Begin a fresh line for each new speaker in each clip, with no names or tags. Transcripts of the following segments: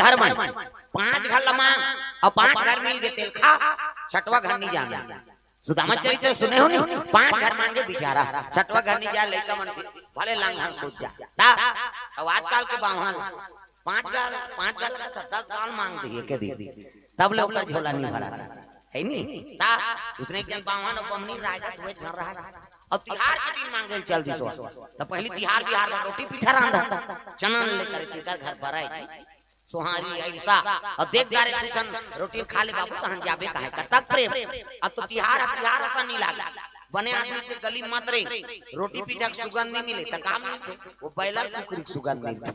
घर में 5 घर लमांग और 5 घर मिल के तेल खा, 6वां घर नहीं जाना। सुदामा चरित्र सुने हो नहीं? 5 घर मांगे बेचारा, 6वां घर नहीं जा, लड़का मन भले लांघन सोच जा। अब आजकल के बाहन 5 घर 10 साल मांग दिए के दी, तब लोग झोला नहीं भरा है नहीं। उसने एक जन बाहन और बमनी राजत हुए झर रहा है। और तिहार के दिन मांगे चल दी सो, तो पहले तिहार बिहार में रोटी पीठा रांधा, चना लेकर के घर पर आए सोहारी ऐसा और देख जा रहे टन रोटी खा ले बाबू कहां जाबे काहे कतक प्रेम। अब तो तिहार ऐसा नहीं लागा, बने आदमी के गली मत रे रोटी पीठा के सुगंध नहीं मिले, त काम नहीं वो बैलर कुकरी के सुगंध मिलता।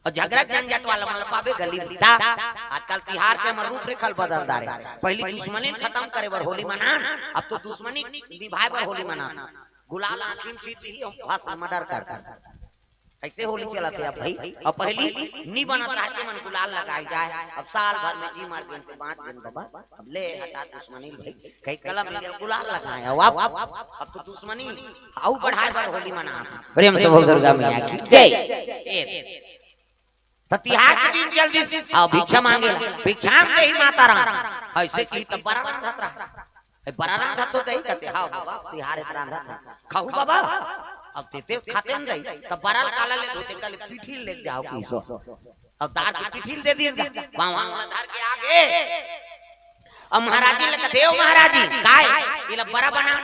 और झगड़ा झंझट वाला मतलब पावे गली में। आजकल तिहार के हमर रूप रेखल बदलदा रे। पहले दुश्मनी खत्म करे बर होली मना, अब तो दुश्मनी निभाए बर होली मना। गुलाल अंतिम चीज ही भाषा मर्डर करता, ऐसे होली चलाते अब भाई। अब पहली नहीं बनत रहते मन गुलाल लगाई जाए, अब साल भर में जी मार के 5 दिन बाबा अब ले हटा दुश्मनी भाई कई कलम ले गुलाल लगाए। अब तो दुश्मनी आउ बढ़ाए बर होली मना। प्रेम से बोल दुर्गा मैया की जय। तिहार के दिन जल्दी से भिक्षा मांगे, भिक्षा में ही माता राम ऐसे की तब बड़ा रांधा था, बड़ा रांधा तो दही कहते हां बाबा तिहार इतना रांधा था खाऊ बाबा। अब तेते खाते न रही तब बड़ा काला ले होते कल पीठी ले जाओ किसो, अब दार की पीठी दे दिएगा बावन दार के आगे। अब महाराज जी ले कहते हो महाराज जी काय इला बड़ा बना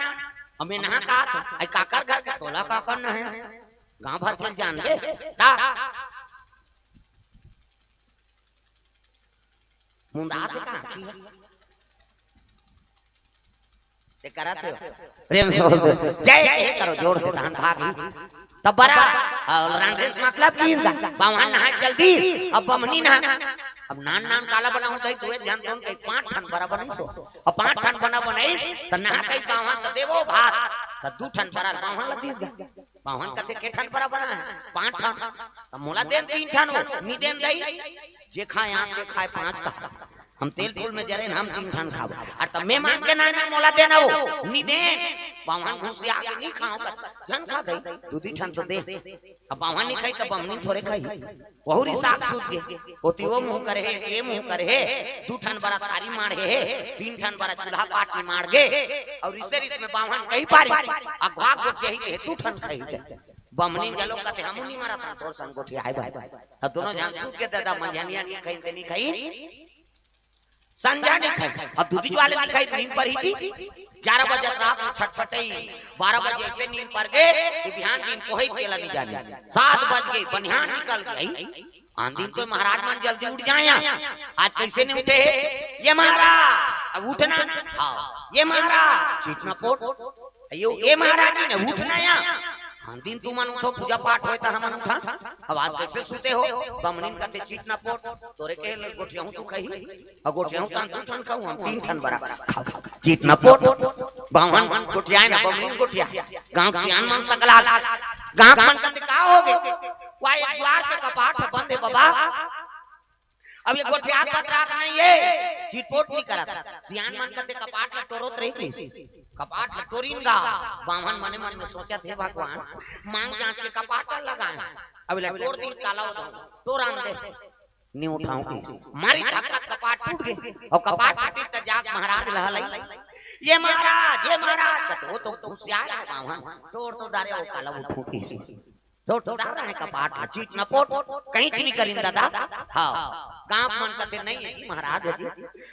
हमें नहा का आई काकर घर का तोला काकर न है गांव भर के जान ले ता मुंडा से कहां की से कराते हो। प्रेम से बोल दो जय करो जोर से धान भागी तब बड़ा रांधे से मतलब की बावन नहा जल्दी। अब बमनी नहा अब नान काला बना होता है तो ध्यान दोन के 5 ठन बड़ा बनाई सो और 5 ठन बना बनाई त नहा कई बावन त देवो भात त 2 ठन बड़ा बावन लतीस गा बावन कते के ठन बड़ा बना है 5 ठन त मोला देन 3 ठन नी देन दई जे खाए आप के खाए 5 का हम तेल फूल में जरे हम 3 ठन खाब और तब मैं मान के ना मोला देना वो नी दे बावन घुसिया के नहीं खाओ जन खा गई 2 ठन तो दे। अब बावन नहीं खाई तब हमनी थोड़े खाई बहुरी साग सूत के ओती वो मुंह करे ये मुंह करे 2 ठन बड़ा थारी मार है 3 ठन बड़ा चूल्हा पाट में मार गे और इस में बावन कहीं पारी अगवा को यही 2 ठन खाई बमनी जलो कहते हम नहीं मारा था तोर संग गोठी आए भाई अब दोनों जान सूत के दादा मंझानिया नहीं खाई संजा नहीं खाई। अब दूधी वाले नहीं खाई नींद पर ही थी 11 बजे रात में छटपटाई 12 बजे ऐसे नींद पर गए कि बिहान दिन को ही केला नहीं जाने 7 बज गए बनिहान निकल गई आन दिन तो महाराज मन जल्दी उठ जाए आज कैसे नहीं उठे ये महाराज अब उठना हाँ ये महाराज चीतना पोट ये महाराज ने उठना यहाँ हाँ दिन तू मन उठो पूजा पाठ होए त हमन उठा। अब आज कैसे सुते हो बमनिन कहते चीटना पोट तोरे के गोठिया हूं तू खही और गोठिया हूं तान 2 ठन खाऊ हम 3 ठन बड़ा चीटना पोट बावन गोठिया ना बमनिन गोठिया गांव सियान मन सकला गांव मन कहते का हो गए वाई द्वार के कपाट बंद है बाबा अब ये गोठिया पतरात नहीं है चिटपोट नहीं करता सियान मन कहते कपाट ला टोरत रही कैसे कपाट ला टोरिनगा बावन मने मन में सोचा थे भगवान मांग जांच के कपाट लगाए अब ले तोड़ दिन काला हो तोरान दे नहीं उठाऊं कैसे मारी धक्का कपाट टूट गए और कपाट टूटी त जाग महाराज लहलाई ये महाराज तो होशियार है बावन तोड़ तो डारे वो काला उठो कैसे तो डाल रहा है कपाट चीट न पोट कहीं नहीं करिन दादा हाँ गांव मन कहते नहीं है महाराज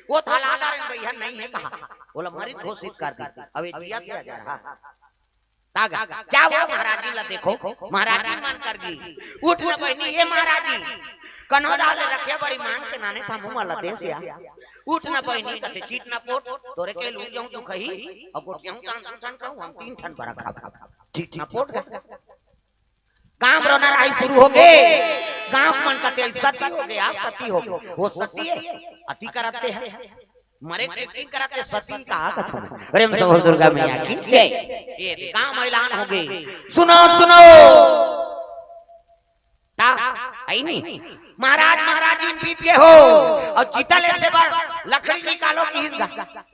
वो थालादार भैया नहीं है कहा बोला मरित घोषित कर दी अब जिया किया जा रहा तागा क्या हुआ महाराज जी ला देखो महाराज जी मन कर गई उठ न बहनी ये महाराज जी कनौदा ले रखे बड़ी मांग के नाने था मुंह वाला देश या उठ न बहनी कहते चीट न पोट तोरे के लू जाऊं तू खही और गोटिया हूं तान ठन खाऊं हम 3 ठन बड़ा खा चीट न पोट गांव रोना राही शुरू हो गए गांव मन कहते सती हो गया सती हो गया वो सती है अति कराते हैं मरे ट्रेकिंग कराते सती का कथन प्रेम से बोल दुर्गा मैया की जय। ये गांव ऐलान हो गए सुनो सुनो ता आई नहीं महाराज जी पीप के हो और चितल से बार लकड़ी निकालो की इसका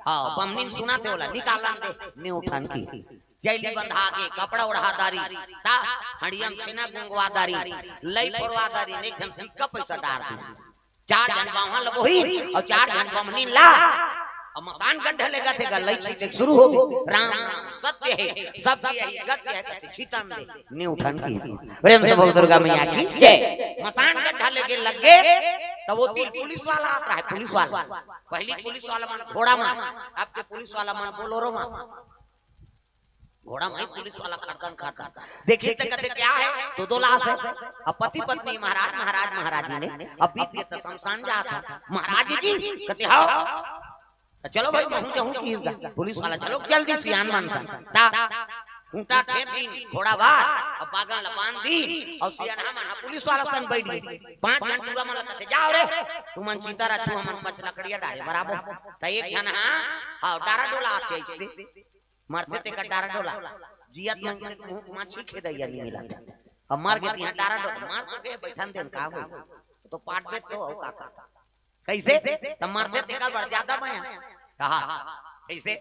हां बमनिन सुना थे बोला निकालन दे नहीं उठान की जैली बंधा के कपड़ा उड़ादारी ता हड़ियम छेना गुंगवादारी लई परवादारी ने एकदम सिक्का पैसा डार दी 4 जन बावहां लगोही और 4 जन बमनी ला और मसान गड्ढे लेगा थे गलई से शुरू हो गई राम सत्य है सब यही गत्य है कहते छितन दे नी उठन की प्रेम से बोल दुर्गा मैया की जय। मसान गड्ढा लेके लग गए तब वो तीन पुलिस वाला आता है पुलिस वाला पहली पुलिस वाला मन घोड़ा में आपके पुलिस वाला मन बोलोरो में घोड़ा में पुलिस वाला खड़कन खड़कन देखिए तो कहते क्या है दो लाश है अब पति पत्नी महाराज ने अब बीत के शमशान जाता महाराज जी कहते हाँ चलो भाई मैं हूं की इसका पुलिस वाला चलो जल्दी सियान मान सा ता ऊंटा ठेर दिन घोड़ा बार अब बागन लपान दी और सियान मन पुलिस वाला सन बैठ गई 5 जन पूरा मन कहते जाओ रे तू मन सीता रछू मन 5 लकड़िया डाले बराबर त एक जन हां डारा डोला आथे इससे मरते ते का डारा डोला जियत मन माछी खेदैया नहीं मिला अब मर गए यहां डारा डोला मार के बैठन देन का हो तो पाट दे तो काका कैसे तब मरते ते का बढ़ ज्यादा माया कहा कैसे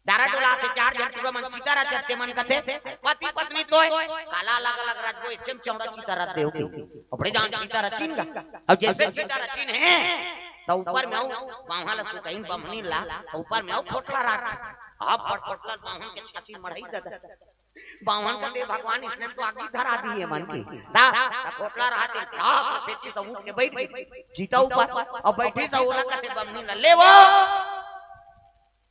डारा डोला के 4 जन पूरा मन सीता रचते मन कथे पति पत्नी तो काला अलग अलग रात को एकदम चौड़ा सीता रच दे अपने जान सीता रचिन का अब जैसे सीता रचिन है तो ऊपर में बावहां ला सुतइन बमनी ला ऊपर में खोटला राख आप पर खोटला बावहां के छाती मढ़ाई दे बावहां का दे भगवान इसने तो आगे धरा दी है मन की दा खोटला रहते ठाक फेंकी सब उठ के बैठ जीता ऊपर और बैठी सब ओला कहते बमनी ला ले वो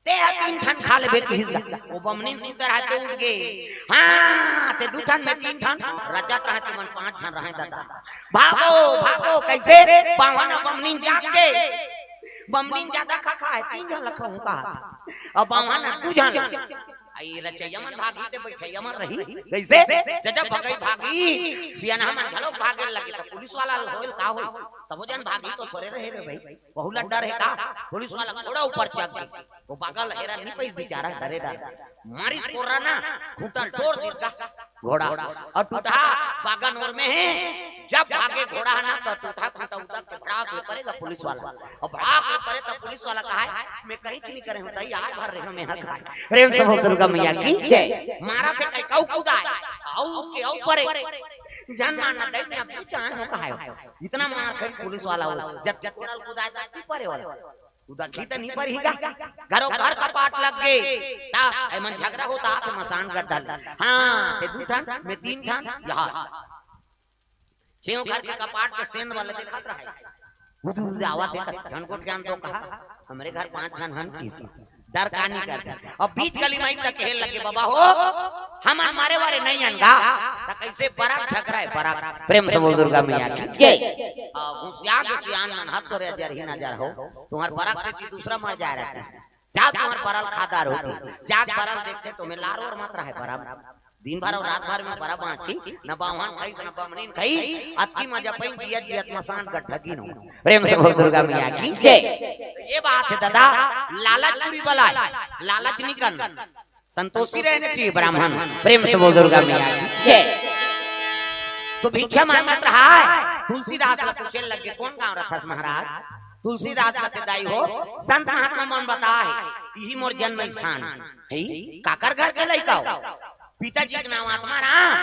ते 3 ठन खा लेबे किसका वो बमनी सीता रहते उठ गए हां ते 2 ठन में 3 ठन राजा कहते मन 5 ठन रहे दादा भागो भागो कैसे बावहां बमनी जाग के बमनी ज्यादा खा है 3 जन लखा हूं का अब बावहां 2 जन आई रचे यमन भागी ते बैठे यमन रही कैसे जब भगई भागी सियाना मन घलो भागे लगे तो पुलिस वाला होल का होल सब जन भागी तो थोड़े रहे रे भाई बहुत डर है का पुलिस वाला घोड़ा ऊपर चढ़ गई वो पागल हेरा नहीं पई बेचारा डरे डर मारी कोरा ना घुटन तोड़ देगा घोड़ा और टूटा बागन और में है जब भागे घोड़ा ना तो टूटा टूटा उतर के भड़ाक में पड़ेगा पुलिस वाला और भड़ाक में पड़े तो पुलिस वाला कहा है मैं कहीं नहीं करे होता यार भर रहे हो मैं हक है प्रेम से बोल दुर्गा मैया की जय। मारा थे कई कौ कूदा औ के औ परे जान मारना दे में अब चाहे हो कहा है इतना मार कर पुलिस वाला जब जब कूदा जाती परे वाला उदा खीत नहीं पर हीगा घरों घर कपाट लग गए ता ए मन झगड़ा होता तो मसान गड्ढा हां ते 2 ठन में 3 ठन यहां छेओ घर के कपाट के सेंध वाले दिखत रहा है उदू आवत है ठन को ध्यान तो कहा हमारे घर 5 ठन हन किस डर का नहीं करता अब बीच गली में तक खेल लगे बाबा हो हम हमारे बारे नहीं अनगा त कैसे पराग झगड़ा है पराग प्रेम से बोल दुर्गा मैया की जय। होशियार के सियान मन हाथ तो रे हजार ही नजर हो तुम्हार पराग से की दूसरा मर जा रहा है जाग तुम्हार परल खादार होती जाग परल देखते तुम्हें लार और मात्रा है बराबर दिन भर और रात भर में बड़ा बाछी न बावहां खाई न बमनीन खाई अति मजा पई जियत जियत मसान गड्ढा की नो प्रेम से बोल दुर्गा मैया की जय। ये बात है दादा लालच पूरी बला लालच नहीं करना संतोषी रहने चाहिए ब्राह्मण प्रेम से बोल दुर्गा मैया की जय। तो भिक्षा मांगत रहा है तुलसीदास ला पूछे लगे कौन गांव रथस महाराज तुलसीदास का दाई हो संत महात्मा मन बताए यही मोर जन्म स्थान है काकर घर के लइका हो पिताजी का नाम आत्मा राम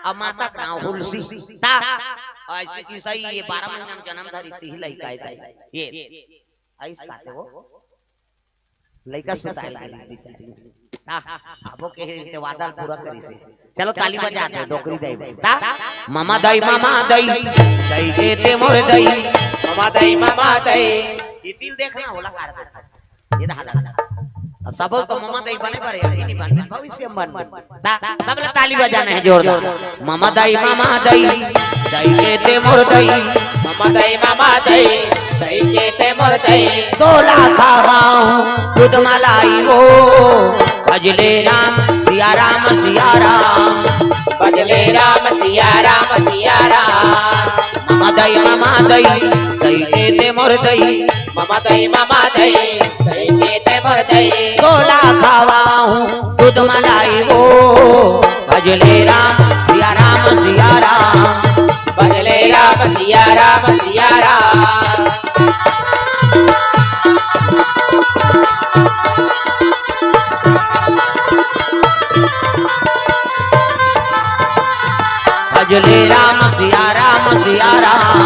और माता का नाम तुलसी ता ऐसे की सही ये 12 महीने में जन्म धरी थी लइका है ये ऐस काते हो लइका सुताई लगी बेचारी ता आबो के वादा पूरा करी से चलो ताली बजा दे डोकरी दई ता मामा दई दई के ते मोर दई मामा दई ये दिल देखना होला काट दे ये धाला सब तो मामा दई बने पर ये नहीं बन भविष्य में बन सब लोग ताली बजाना है जोरदार मामा दई दई के ते मोर दई मामा दई के ते मोर दई 2 लाख खावाऊं दूध मलाई हो भजले राम सिया राम भजले राम सिया राम मामा दई के ते मोर दई मामा दई के ते मोर दई 2 लाख खावाऊं दूध मलाई हो भजले राम सिया राम भजले राम सिया राम भजले राम सिया राम सिया राम,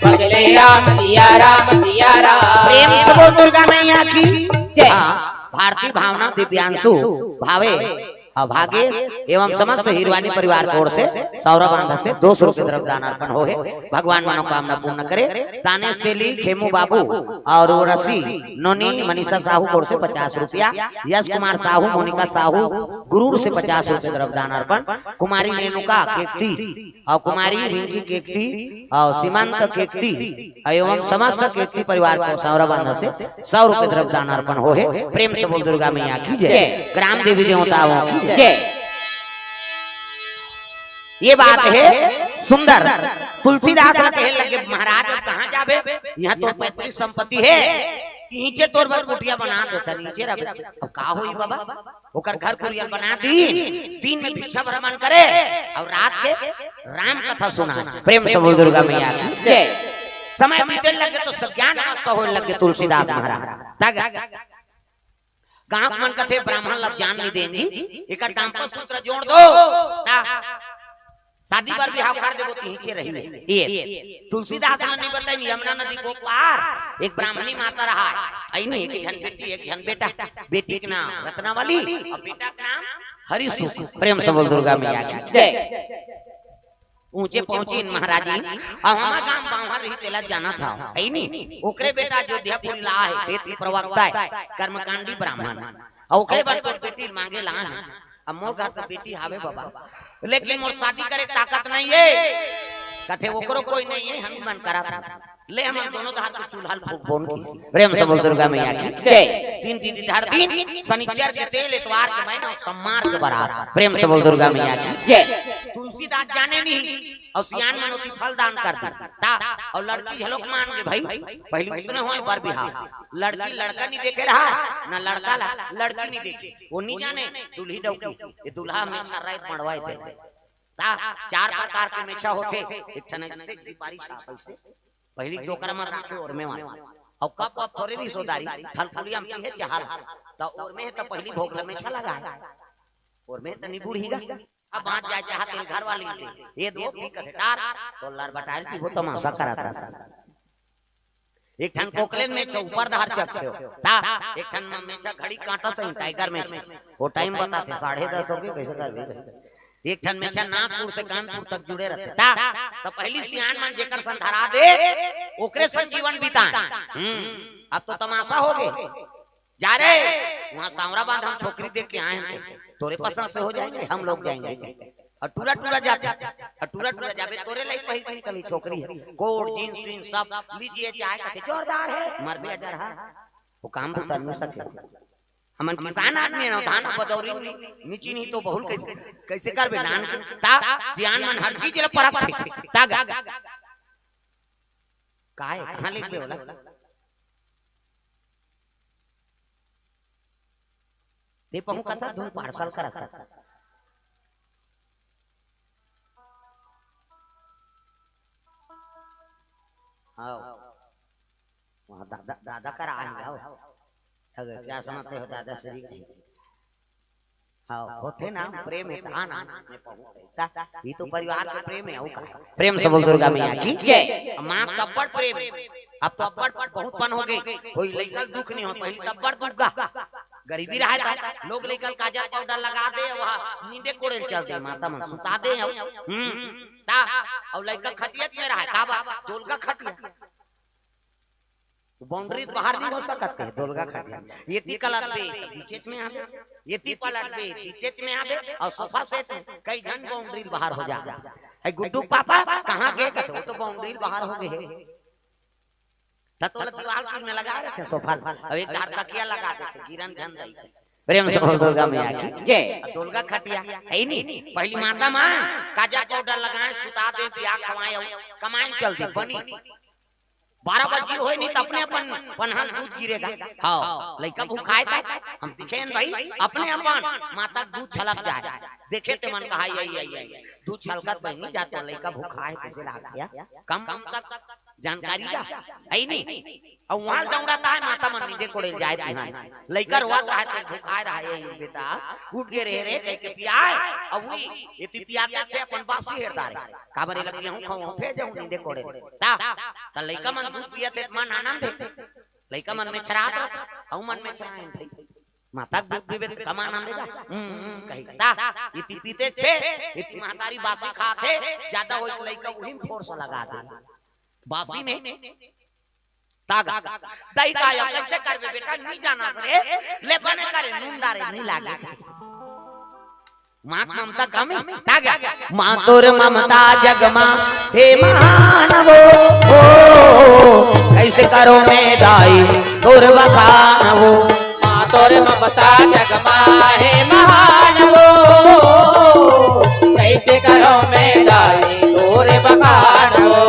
भजले राम सिया राम सिया राम।
प्रेम से बोल दुर्गा मैया की जय। भारती भावना दिव्यांशु भावे अभागे एवं समस्त हिरवानी परिवार की ओर से सौरभ आंधा से 200 रुपये द्रव्य दान अर्पण हो भगवान मनोकामना पूर्ण करे। दानेश तेली खेमू बाबू और रसी नोनी मनीषा साहू की ओर से 50 रुपया, यश कुमार साहू मोनिका साहू गुरूर से 50 रुपये द्रव्य दान अर्पण, कुमारी रेणुका केकती और कुमारी रिंकी केकती और सीमांत केकती एवं समस्त केकती परिवार को सौरभ आंधा से 100 रुपये द्रव्य दान अर्पण हो। प्रेम से बोल दुर्गा मैया की जय, ग्राम देवी देवताओं की जय। ये बात है सुंदर। तुलसीदास कहे लगे महाराज कहाँ जाबे, यहाँ तो पैतृक संपत्ति है, नीचे तोर बर कुटिया बना देता नीचे रह। अब का होई बाबा, ओकर घर कुरियल बना दी, दिन में भिक्षा भ्रमण करे और रात के राम कथा सुना। प्रेम से बोल दुर्गा मैया की जय। समय बीते लगे तो सज्ञान अवस्था होने लगे तुलसीदास महाराज। गांव मन कथे ब्राह्मण लग जान नहीं देंगी, एक दाम्पत्य सूत्र जोड़ दो, शादी पर भी कर देबो नीचे रही। ये तुलसीदास ने नहीं बताई, यमुना नदी को पार एक ब्राह्मणी माता रहा, आई नहीं एक जन बेटी एक जन बेटा, बेटी का नाम रत्नावली और बेटा का नाम हरिसु। प्रेम से बोल दुर्गा मैया की जय। ऊंचे पहुंची महाराज जी, अब हमारा गांव बाहर रही तेला जाना था, है नहीं ओकरे बेटा अयोध्यापुरी ला है, वेद प्रवक्ता है, कर्मकांडी ब्राह्मण, और ओकरे बर तो बेटी मांगे ला है। अब मोर घर तो बेटी हावे बाबा, लेकिन मोर शादी करे ताकत नहीं है, कथे ओकरो कोई नहीं है, हम ही मन करा था ले हम दोनों हाथ को चूल्हा फूक बोन की। प्रेम से बोल दुर्गा मैया की जय। दिन दिन शनिचर के तेल इतवार के महीना सम्मार के बारात। प्रेम से बोल दुर्गा मैया की जय। तुलसीदास जाने नहीं और सियान मनोती फल दान कर दी और लड़की झलोक मान के भाई पहले इतने हुए पर बिहार लड़की लड़का नहीं देखे रहा ना लड़का लड़की नहीं देखे, वो नहीं जाने दूल्ही डौकी ये दूल्हा में रात मड़वाए थे। चार प्रकार के मेछा होते, एक ठने से सिपारी साहब से पहली टोकरा में रखे और में मार और कप कप थोड़े भी सोदारी थलथलिया में है जहाल तो और में तो पहली भोगला में अच्छा लगा और में तनी बूढ़ीगा। अब बात जाए चाहते घर वाली ये दो भी कटार तो लर बटार की वो तमाशा करा था। एक ठन कोकलेन में छे ऊपर धार चकते हो ता एक ठन में छे घड़ी कांटा से टाइगर में वो टाइम बताते 10:30 हो गए कैसे कर। एक ठन में नागपुर से कानपुर तक जुड़े रहते ता तो पहली सियान मन जेकर संधरा दे ओकरे संग जीवन बिता। अब तो तमाशा हो गए जा रे वहां सांवराबाद हम छोकरी देख के आए हैं, तोरे पसंद से हो जाएंगे हम लोग जाएंगे और टूरा टूरा जाते और टूरा टूरा जाबे तोरे लाई पहली कली छोकरी है कोट जींस जींस सब लीजिए चाय का जोरदार है मर भी जा रहा वो काम तो कर नहीं सकते। हमन किसान आदमी है, धान बदौरी नीची नहीं तो बहुल कैसे कैसे करबे धान ता सियान मन हर चीज ले परख ता काहे कहां लिखबे होला ते पहु कथा धूम पार्सल करत हां वहां दादा कर आए अगर क्या समझते हो दादा श्री हाँ होते ना प्रेम है आना ये तो परिवार का प्रेम है। प्रेम से बोल दुर्गा मैया की जय। माँ तब्बड़ प्रेम अब तो अब्बड़ बहुत पन हो गई, कोई लेकर दुख नहीं हो, पहले तब्बड़ दुखगा गरीबी रहा था लोग लेकर काजल पाउडर लगा दे वहाँ नींदे कोड़े चलते माता मन सुता दे और लेकर खटियत में रहा काबा दोलगा खटिया बाउंड्री बाहर नहीं हो सकते दोलगा खटिया ये ती कलर पे पीछे में आवे ये ती पलट पे पीछे में आवे और सोफा सेट कई घन बाउंड्री बाहर हो जा है। गुड्डू पापा कहां गए कहते वो तो बाउंड्री बाहर हो गए तत्वल दीवार में लगा रखे सोफा अब एक धार तकिया लगा देते गिरन धन दई। प्रेम से बोल दुर्गा मैया की जय। दोलगा खटिया है नहीं पहली माता मां काजल पाउडर लगाए सुता दे पिया खवाए कमाई चलती बनी 12 बजे होए नहीं तो अपने अपन पनहल दूध गिरेगा। हाँ लड़का भूखाए था हम दिखे भाई अपने अपन माता दूध छलक जाए देखे ते मन कहा यही दूध छलकत बनी जाता लड़का भूखाए कैसे लाग गया कम तक जानकारी का है नहीं। और वहां दौड़ाता है माता मन नीचे कोड़े जाए बिहान लइका रोता है तो भुखाए रहा है बेटा उठ के रे रे कह के पियाए अब वही इति पियाते से अपन बासी हेरदार काबरे लगी हूं खाऊं फेर जाऊं नीचे कोड़े ता लइका मन दूध पियते मन आनंद है लइका मन में छरात औ मन में छराए भाई माता दूध पीबे कम आनंद देगा कहिता इति पीते छे इति महतारी बासी खाते ज्यादा होई लइका वही फोर्स लगा दे बासी में तागा दई का या कैसे करबे बेटा नहीं जाना रे ले बने करे नींदारे नहीं लागे मां ममता कम तागा मां तोर ममता जगमा हे महानवो ओ कैसे करो मैं दाई तोर बखानवो
मां तोर ममता जगमा हे महानवो कैसे करो मैं दाई तोर बखानवो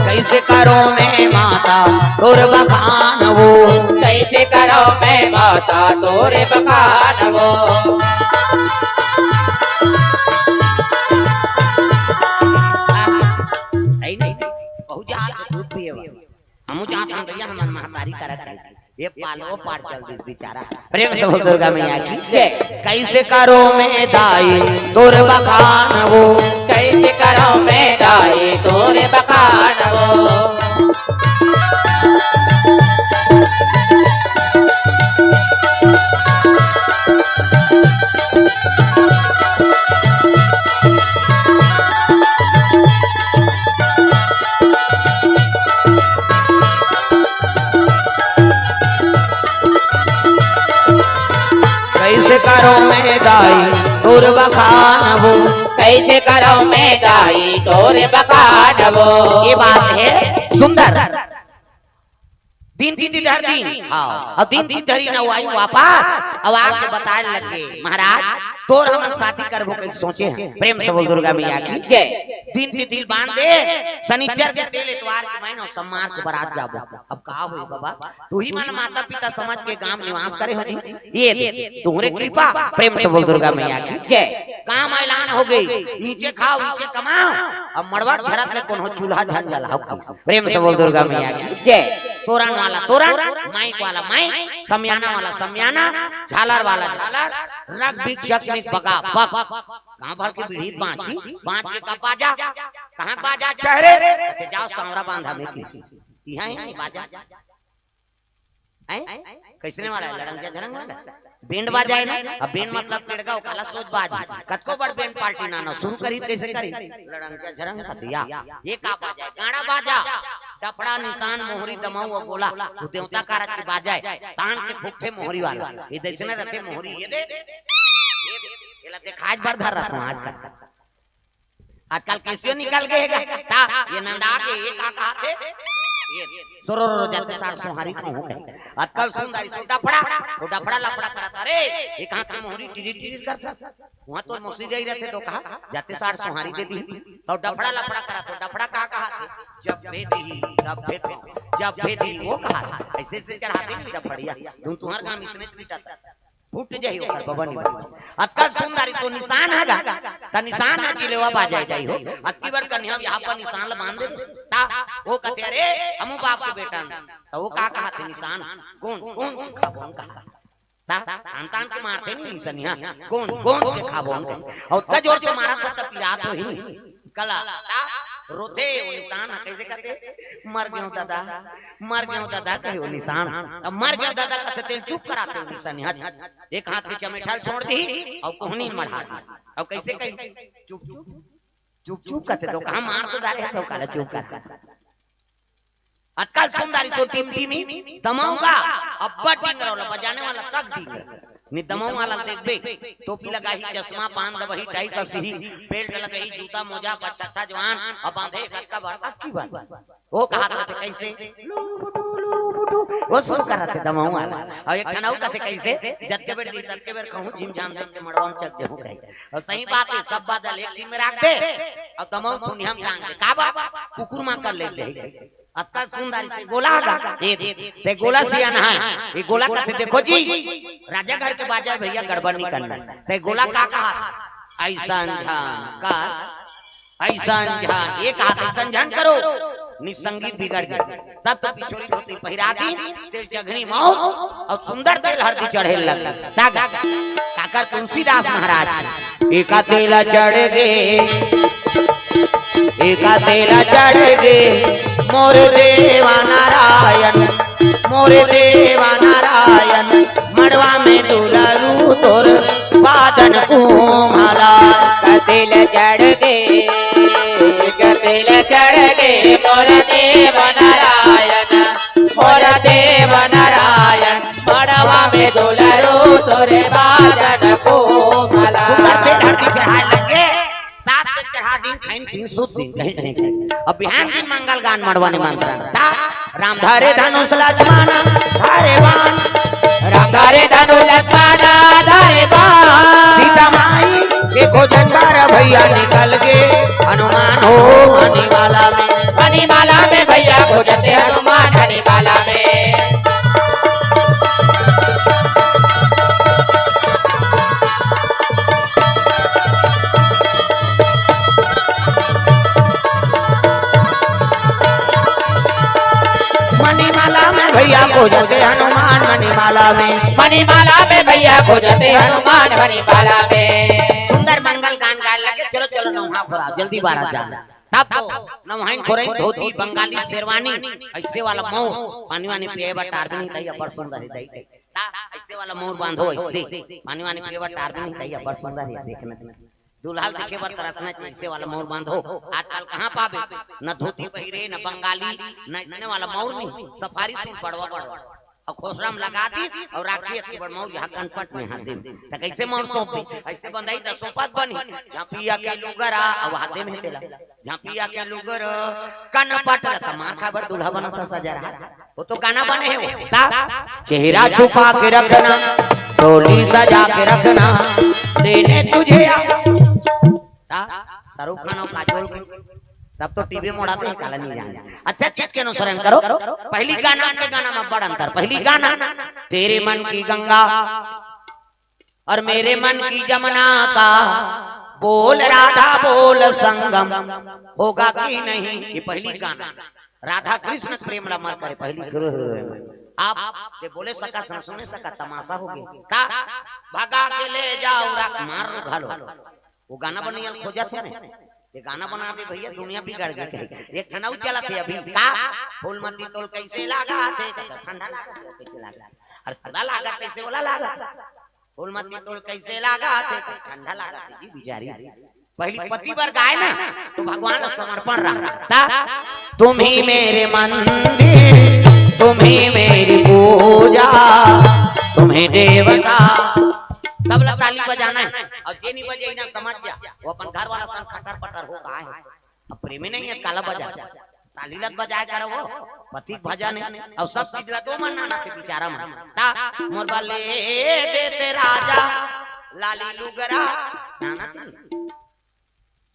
कैसे करो मैं माता तोर बखानवो
कैसे करो मैं माता तोरे बखानवो
नहीं बहुत जहां दूध पिए हम जहां हम भैया हम महतारी करत है ये पालो पार चल दी बेचारा प्रेम से बोल दुर्गा मैया की जय कैसे करो मैं दाई तोर बखानवो
कैसे करो मैं दाई तोरे बखानवो
कैसे करो मैं दाई तोर बखानवो
कैसे करो मैं दाई तोरे बखानवो
ये बात है सुंदर दिन दिन धर दिन हाँ और दिन दिन धरी न आई वापस अब आके बताए लगे महाराज तोर हम शादी करबो के सोचे हैं प्रेम से बोल दुर्गा मैया की
जय
दिन दिन दिल बांध दे शनिचर के तेल इतवार के महीना सम्मार के बारात जाबो अब का होई बाबा तू ही मन माता पिता समझ के गांव निवास करे होनी ये तुम्हारे कृपा प्रेम से बोल दुर्गा मैया की
जय
काम ऐलान हो गई नीचे खाओ नीचे कमाओ अब मड़वा झरत ले कोनो चूल्हा झन जला प्रेम से बोल दुर्गा मैया की
जय
तोरण वाला तोरण माइक वाला माइक समियाना वाला समियाना झालर वाला झालर रग बिक जगमिक बका बक कहां भर के बीड़ी बांची बांध के का बाजा कहां बाजा चेहरे ते जाओ सांवरा बांधा में की यहां है बाजा हैं कैसने वाला लड़ंग झरंग वाला बैंड बाजा है ना अब बैंड मतलब पेड़गा काला सोच बाज कतको बड़ बैंड पार्टी ना शुरू करी कैसे करी लड़ंग झरंग कथिया ये का बाजा गाना बाजा डफड़ा निशान मोहरी दमाऊ और गोला वो देवता कारक की बाजा है तान के फुकथे मोहरी वाला ये देखने रहते मोहरी ये दे ये दिखाज भर धर रहा हूं आजकल कैसे निकल गए ये नंदा के ये का कहते सोरो जाते सार सोहारी कहूं आजकल सुंदरी सोटा पड़ा लपड़ा करता रे एक हाथ में मोहरी टिरी टिरी करता वहां तो मौसी गई रहते तो कहा जाते सार सोहारी दे दी तो डफड़ा लपड़ा करा तो डफड़ा का कहा जब भेदी तब भेदी जब भेदी वो कहा ऐसे से चढ़ाते नहीं डफड़िया तुम तुम्हार काम इसमें पिटाता फूट जाई ओकर बबनी अतल सुंदरी तो निशान हैगा त निशान है कि लेवा बाजा जाई हो अत्ती बार कन्या यहां पर निशान बांध दे ता वो कहते अरे हमू बाप के बेटा तो वो का कहा थे निशान कौन कौन खाबोन कहा ता संतान के मारते नहीं निशानिया कौन कौन के खाबोन और का जोर से मारा तो पिरात हो ही कला रोते वो निशान कैसे कहते मर गयो दादा कहे वो निशान अब मर गयो दादा कहते तेल चुप कराते वो निशान एक हाथ में चमेठा छोड़ दी और कोहनी मढ़ा दी अब कैसे कही चुप चुप कहते तो कहां मार तो डाले तो काला चुप कर अटकल सुंदरी तो टिमटिमी दमाऊंगा अब्बा टिंगरा बजाने वाला तक टिंगरा नि दमाऊ वाला देखबे टोपी लगाही चश्मा पान दबही टाई कसी बेल्ट लगाही जूता मोजा पछता जवान अब बांधे कटका बड़का की बात वो कहा था कैसे वो शुरू कर रहे थे दमाऊ वाला और एक खनाऊ कहते कैसे जत के बेर दी तत के बेर कहूं जिम जाम तक के मड़वा में चक देहूं कहे और सही बात है सब बादल एक दिन में रख दे और दमाऊ सुनी हम टांग दे का बा कुकुर मां कर ले दे अतका सुंदरी से गोला ते गोला सियान है ये गोला कहते देखो जी राजा घर के बाजा भैया गड़बड़ नहीं करना ते गोला का कहा ऐसा का ऐसा ध्यान एक हाथ ऐसा ध्यान करो निसंगीत बिगड़ गई तब तो पिछोरी धोती पहिरा दी तेल चघनी मौत और सुंदर तेल हरदी चढ़े लग काकर तुलसीदास महाराज एका तेला चढ़ गे एका तेला चढ़ गे मोर देवा नारायण मोरे देवा नारायण मड़वा में दुलारू तोर बादन को माला
कतिल चढ़ गे मोर देव नारायण मड़वा में दुलरू तोरे बादन को माला
सुंदर तेल हरदी चढ़ाए लगे 7 दिन चढ़ा दिन खाइन पीन सुत दिन कहीं नहीं अब बिहान दिन मंगल गान मड़वाने मंत्र राम धारे धनुष लक्ष्मण धारे बाण
राम धारे धनुष लक्ष्मण धारे बाण
सीता माई देखो जंगार भैया निकल गए हनुमान हो
मणिमाला में भैया खोजते हनुमान मणिमाला में
मणिमाला में भैया खोजते हनुमान
मणिमाला में भैया खोजते हनुमान मणिमाला में
सुंदर मंगल गान गाए लगे चलो चलो नौहा खोरा जल्दी बारात जाना तब तो नौहाइन खोरे धोती बंगाली शेरवानी ऐसे वाला मोर पानी वानी पिए बा टारबिन तैया बड़ सुंदर है दई ऐसे वाला मोर बांधो ऐसे पानी वानी पिए बा टारबिन तैया बड़ सुंदर है देखने दुल्हा देखे बर तरसना ऐसे वाला मोर बांधो आजकल कहां पावे न धोती पहिरे न बंगाली न इसने वाला मोर नहीं सफारी सूट बड़वा और खोसराम लगा दी और राखी के बड़ मौज यहाँ कनपट में हाथ दे त कैसे मोर सौंपी ऐसे बंधाई त सोपत बनी जहां पिया के लुगरा और हाथ में देला जहां पिया के लुगर कनपट त मार खबर दूल्हा बनता सजा रहा वो तो गाना बने है वो ता चेहरा छुपा के रखना टोली सजा के रखना देने तुझे ता शाहरुख खान और काजोल सब तो टीवी में उड़ाते हैं काला नहीं जाने अच्छा चीज के अनुसरण करो पहली गाना के गाना में बड़ा अंतर पहली गाना तेरे मन की गंगा और मेरे मन की जमुना का बोल राधा बोल संगम होगा कि नहीं ये पहली गाना राधा कृष्ण प्रेम ला मर करे पहली गुरु आप ये बोले सका सुने सका तमाशा हो गया का भागा के ले जाओ मार घालो वो गाना बनिया खोजा थे ने ये गाना बना दे भैया दुनिया बिगड़ गई एक ठनाऊ चला थे अभी का फूल मंदी तोल कैसे लगा थे ठंडा लगा कैसे लगा अरे ठंडा लगा कैसे बोला लगा फूल मंदी तोल कैसे लगा थे ठंडा लगा जी बिचारी पहली पति बार गाए ना तो भगवान को समर्पण रहा तुम ही मेरे मंदिर तुम ही मेरी पूजा तुम्हें देवता सब लोग ताली बजाना है और जे नहीं बजे ना समझ जा वो अपन घर वाला संग खटर पटर हो कहा है अब प्रेमी नहीं है काला बजा ताली लग बजाए करो वो पति भजन और सब चीज ला तो मनाना थे बेचारा मन ता मोर बाले देते राजा लाली लुगरा नाना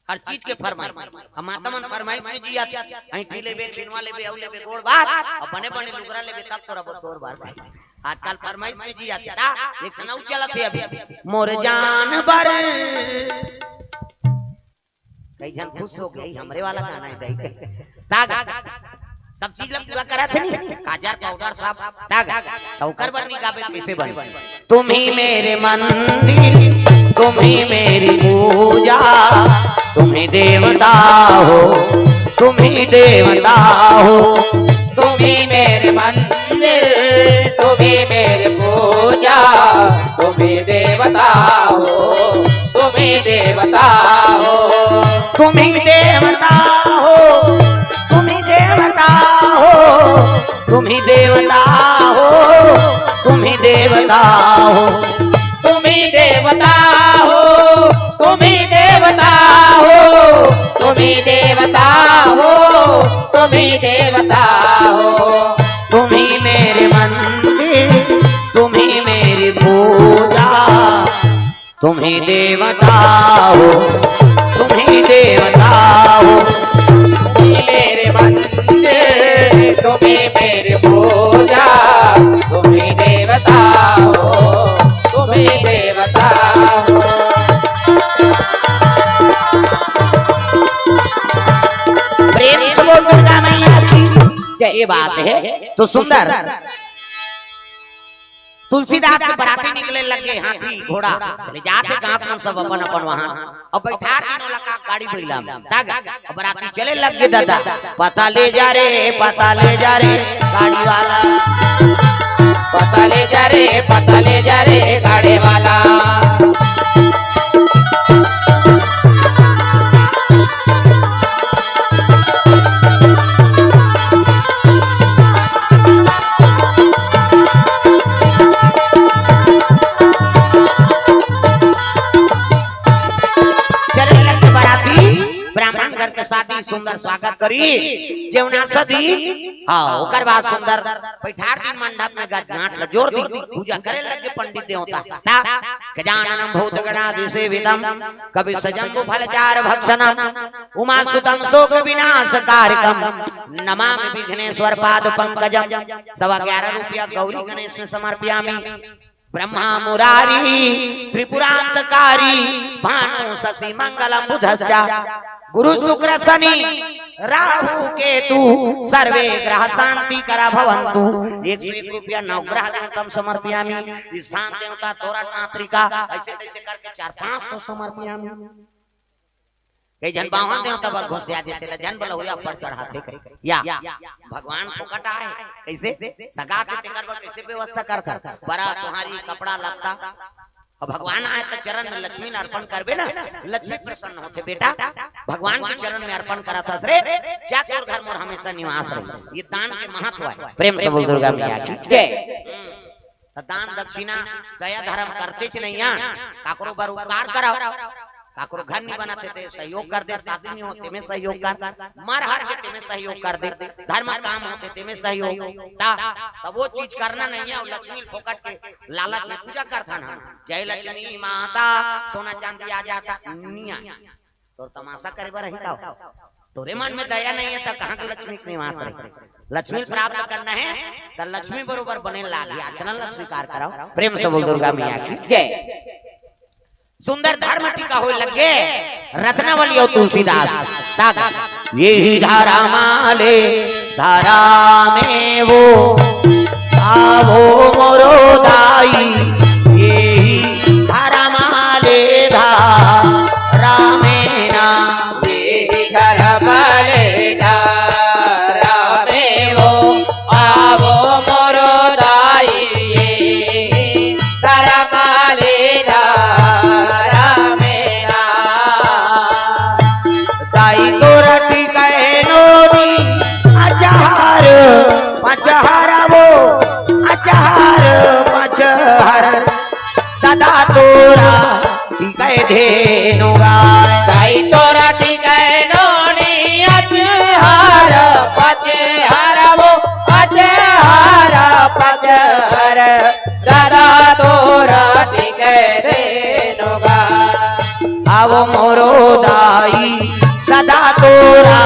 हर चीज के फरमाइश हम माता मन फरमाइश में जिया ऐठी लेबे खिनवा लेबे औ लेबे गोड़ बात और बने बने लुगरा लेबे तब तो रब तोर बार आजकल फरमाइश में जिया था एक ना चला थे अभी मोर जान बर कई जन खुश हो गई हमरे वाला गाना है दई ताग सब चीज ला पूरा करा थे नहीं काजर पाउडर सब ताग तौकर बनी गाबे कैसे बन तुम ही मेरे मंदिर तुम ही मेरी पूजा तुम ही देवता हो तुम ही देवता हो
तुम ही मेरे मंदिर तुम ही मेरे पूजा तुम ही देवता हो तुम ही देवता हो
तुम ही देवता हो तुम ही देवता हो तुम ही देवता हो तुम ही देवता हो
तुम ही देवता हो तुम ही देवता हो तुम ही देवता हो तुम ही देवता हो
तुम ही मेरे मंदिर तुम ही मेरी पूजा तुम ही देवता हो तुम ही देवता हो
तुम ही मेरे मंदिर तुम ही मेरी पूजा तुम ही देवता हो तुम ही देवता हो
ये बात है। तो सुंदर तुलसीदास के बराती निकले लगे, हाथी घोड़ा चले जाते गांव में सब अपन अपन वहां अब बैठा तीनों लगा गाड़ी बैला ताग अब बराती चले लगे दादा, पता ले जा रे गाड़ी वाला,
पता ले जा रे गाड़ी वाला।
शादी सुंदर स्वागत करी जेवना सदी हां ओकर बाद सुंदर बैठार दिन मंडप में गांठ ल जोड़ दी पूजा करे लगे पंडित देवता ता गजाननम भूतगणाधि सेवितम कवि सजंतु फलचार भक्षणम उमा सुतम शोक विनाश कारकम नमामि विघ्नेश्वर पाद पंकजम। 11.25 रुपया गौरी गणेश में समर्पयामि। ब्रह्मा मुरारी त्रिपुरांतकारी भानु शशि मंगलम बुधस्य गुरु शुक्र शनि राहु केतु सर्वे ग्रह शांति करा भवन्तु। 101 रुपया नवग्रह देवतम समर्पयामि। स्थान देवता तोरण मातृका ऐसे तैसे करके 400-500 समर्पयामि। कई जन बावन देवता पर घोषया देते ला जन बोला हुआ पर चढ़ाते या भगवान फोकट आए कैसे सगा के टेकर पर कैसे व्यवस्था करता बड़ा सुहारी कपड़ा लगता और भगवान आए तो चरण में लक्ष्मी अर्पण करबे ना, लक्ष्मी प्रसन्न होते बेटा भगवान के चरण में अर्पण करा था रे क्या तोर घर मोर हमेशा निवास रहे। ये दान के महत्व है। प्रेम से बोल दुर्गा मैया की जय। दान दक्षिणा दया धर्म करते च नहीं काकरो बर उपकार कराओ, काकरो घर नहीं बनाते थे सहयोग कर दे, शादी नहीं होते में सहयोग कर, मर हर के में सहयोग कर दे, धर्म काम होते थे में सहयोग तब वो चीज करना नहीं है। और लक्ष्मी फोकट के लालच में पूजा करता ना, जय लक्ष्मी माता सोना चांदी आ जाता निया तो तमाशा करे बर रही तोरे मन में दया नहीं है तो कहाँ के लक्ष्मी के निवास रहे। लक्ष्मी प्राप्त करना है तो लक्ष्मी बरोबर बने लागी आचरण स्वीकार कराओ। प्रेम से बोल दुर्गा मैया की जय। सुंदर धर्म टीका हो लगे रत्नावली और तुलसीदास यही धारा माले धारा में वो आवो मोरो दाई, यही धारा माले धारा में ना,
यही धारा माले धारा में वो आवो मोरो दाई, यही धारा माले
दादा तोरा टिकाए धेनु गाय,
साई तोरा टिकाए नोनी अचहार पचहार वो अचहार पचहार दादा तोरा टिकाए धेनु गाय।
आवो मोरो दाई दादा तोरा